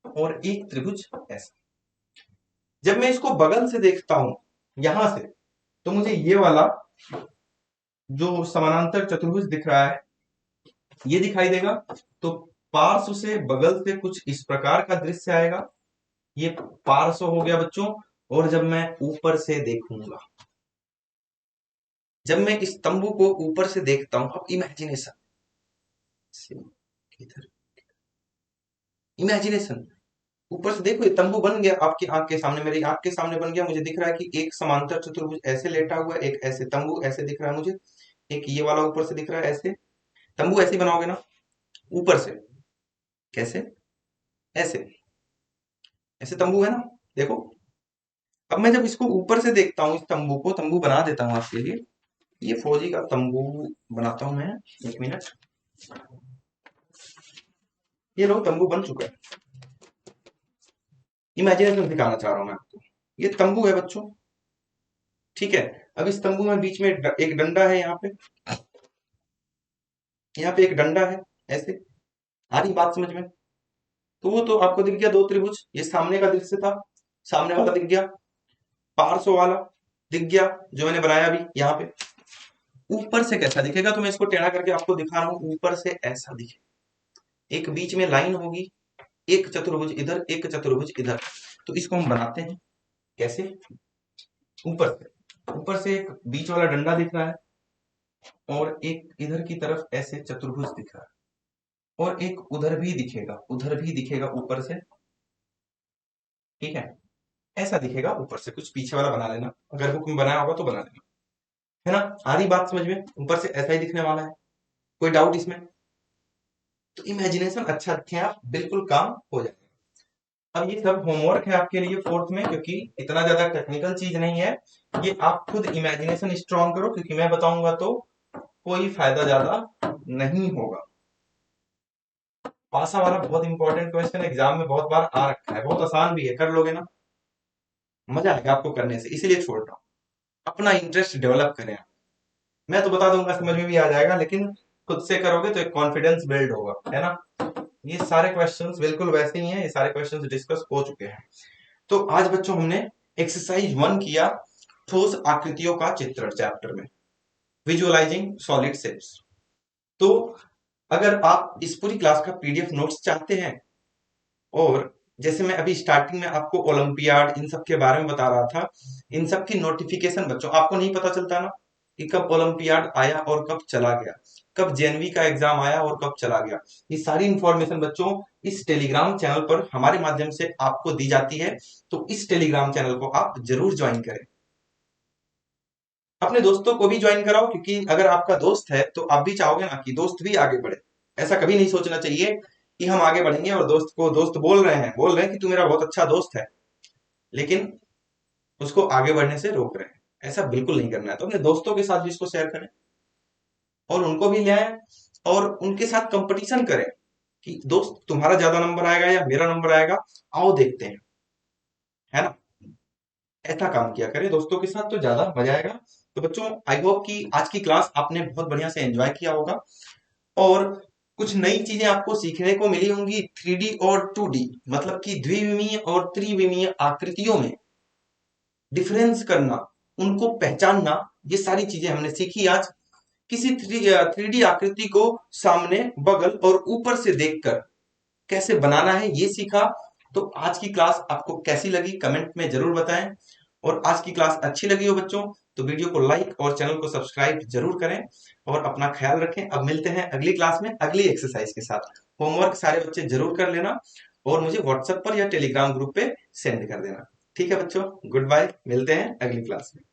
और एक त्रिभुज ऐसा। जब मैं इसको बगल से देखता हूं यहां से, तो मुझे ये वाला जो समानांतर चतुर्भुज दिख रहा है ये दिखाई देगा। तो पार्श्व से बगल से कुछ इस प्रकार का दृश्य आएगा, ये पार्श्व हो गया बच्चों। और जब मैं ऊपर से देखूंगा, जब मैं इस तंबू को ऊपर से देखता हूं, अब इमेजिनेशन, इमेजिनेशन, ऊपर से देखो ये तंबू बन गया आपकी आंख के सामने, मेरी आंख के सामने बन गया, मुझे दिख रहा है कि एक समांतर चतुर्भुज ऐसे लेटा हुआ है, एक ऐसे तंबू ऐसे दिख रहा है मुझे, एक ये वाला ऊपर से दिख रहा है ऐसे, तंबू ऐसे ही बनाओगे ना, ऊपर से। कैसे? ऐसे, ऐसे तंबू है ना, देखो। अब मैं जब इसको ऊपर से देखता हूँ, इस तंबू को, तंबू बना देता हूँ आपके लिए। ये फौजी का तंबू बनाता हूँ मैं, 1 मिनट। ये लो, तंबू बन चुका है। इमेजिनेशन दिखाना चाह रहा हूँ मैं आपको। ये तंबू है बच्चों, ठीक है। अब इस तंबू में बीच में एक डंडा है, यहाँ पे, यहाँ पे एक डंडा है, ऐसे। आ रही बात समझ में? तो वो तो आपको दिख गया, 2 त्रिभुज। ये सामने का दृश्य था, सामने वाला दिख गया। पार्श्व वाला दिख गया, जो मैंने बनाया अभी यहाँ पे। ऊपर से कैसा दिखेगा, तो मैं इसको टेढ़ा करके आपको दिखा रहा हूँ। ऊपर से ऐसा दिखे, एक बीच में लाइन होगी, एक चतुर्भुज इधर, एक चतुर्भुज इधर। तो इसको हम बनाते हैं कैसे? ऊपर से, ऊपर से एक बीच वाला डंडा दिख रहा है, और एक इधर की तरफ ऐसे चतुर्भुज दिख रहा है, और एक उधर भी दिखेगा, उधर भी दिखेगा ऊपर से, ठीक है। ऐसा दिखेगा ऊपर से। कुछ पीछे वाला बना लेना, अगर बुक में बनाया होगा तो बना लेना, है ना। आ रही बात समझ में? ऊपर से ऐसा ही दिखने वाला है। कोई डाउट इसमें? तो इमेजिनेशन अच्छा रखें आप, बिल्कुल काम हो जाएगा। अब ये सब होमवर्क है आपके लिए 4th में, क्योंकि इतना ज्यादा टेक्निकल चीज नहीं है। ये आप खुद इमेजिनेशन स्ट्रॉन्ग करो, क्योंकि मैं बताऊंगा तो कोई फायदा ज्यादा नहीं होगा। पासा वाला बहुत इंपॉर्टेंट क्वेश्चन एग्जाम में बहुत बार आ रखा है, बहुत आसान भी है, कर लोगे ना, मजा आएगा आपको करने से, इसीलिए छोड़ रहा हूँ। अपना इंटरेस्ट डेवलप करें आप। मैं तो बता दूंगा, समझ में भी आ जाएगा, लेकिन खुद से करोगे तो एक कॉन्फिडेंस बिल्ड होगा, है ना। ये सारे क्वेश्चंस बिल्कुल वैसे ही हैं, ये सारे क्वेश्चंस डिस्कस हो चुके हैं। तो आज बच्चों हमने एक्सरसाइज 1 किया, ठोस आकृतियों का चित्रण चैप्टर में, विजुअलाइजिंग सॉलिड शेप्स। तो अगर आप इस पूरी क्लास का पीडीएफ नोट्स चाहते हैं, और जैसे मैं अभी स्टार्टिंग में आपको ओलंपियाड इन सब के बारे में बता रहा था, इन सब की नोटिफिकेशन बच्चों आपको नहीं पता चलता ना, कि कब ओलंपियाड आया और कब चला गया, कब जेएनवी का एग्जाम आया और कब चला गया। ये सारी इंफॉर्मेशन बच्चों इस टेलीग्राम चैनल पर हमारे माध्यम से आपको दी जाती है। तो इस टेलीग्राम चैनल को आप जरूर ज्वाइन करें, अपने दोस्तों को भी ज्वाइन कराओ, क्योंकि अगर आपका दोस्त है तो आप भी चाहोगे ना कि दोस्त भी आगे बढ़े। ऐसा कभी नहीं सोचना चाहिए कि हम आगे बढ़ेंगे और दोस्त को, दोस्त बोल रहे हैं कि तू मेरा बहुत अच्छा दोस्त है, लेकिन उसको आगे बढ़ने से रोक रहे हैं। ऐसा बिल्कुल नहीं करना है। तो अपने दोस्तों के साथ भी इसको शेयर करें, और उनको भी ले आए, और उनके साथ कंपटीशन करें कि दोस्त तुम्हारा ज्यादा नंबर आएगा या मेरा नंबर आएगा, आओ देखते हैं, है ना। ऐसा काम किया करें दोस्तों के साथ, तो ज्यादा मजा आएगा। तो बच्चों, आई होप कि आज की क्लास आपने बहुत बढ़िया से एंजॉय किया होगा, और कुछ नई चीजें आपको सीखने को मिली होंगी। 3D और 2D, मतलब कि द्विविमीय और त्रिविमीय आकृतियों में डिफरेंस करना, उनको पहचानना, ये सारी चीजें हमने सीखी आज। किसी 3D आकृति को सामने, बगल और ऊपर से देखकर कैसे बनाना है, ये सीखा। तो आज की क्लास आपको कैसी लगी कमेंट में जरूर बताएं, और आज की क्लास अच्छी लगी हो बच्चों तो वीडियो को लाइक और चैनल को सब्सक्राइब जरूर करें, और अपना ख्याल रखें। अब मिलते हैं अगली क्लास में अगली एक्सरसाइज के साथ। होमवर्क सारे बच्चे जरूर कर लेना, और मुझे व्हाट्सएप पर या टेलीग्राम ग्रुप पे सेंड कर देना। ठीक है बच्चों, गुड बाय, मिलते हैं अगली क्लास में।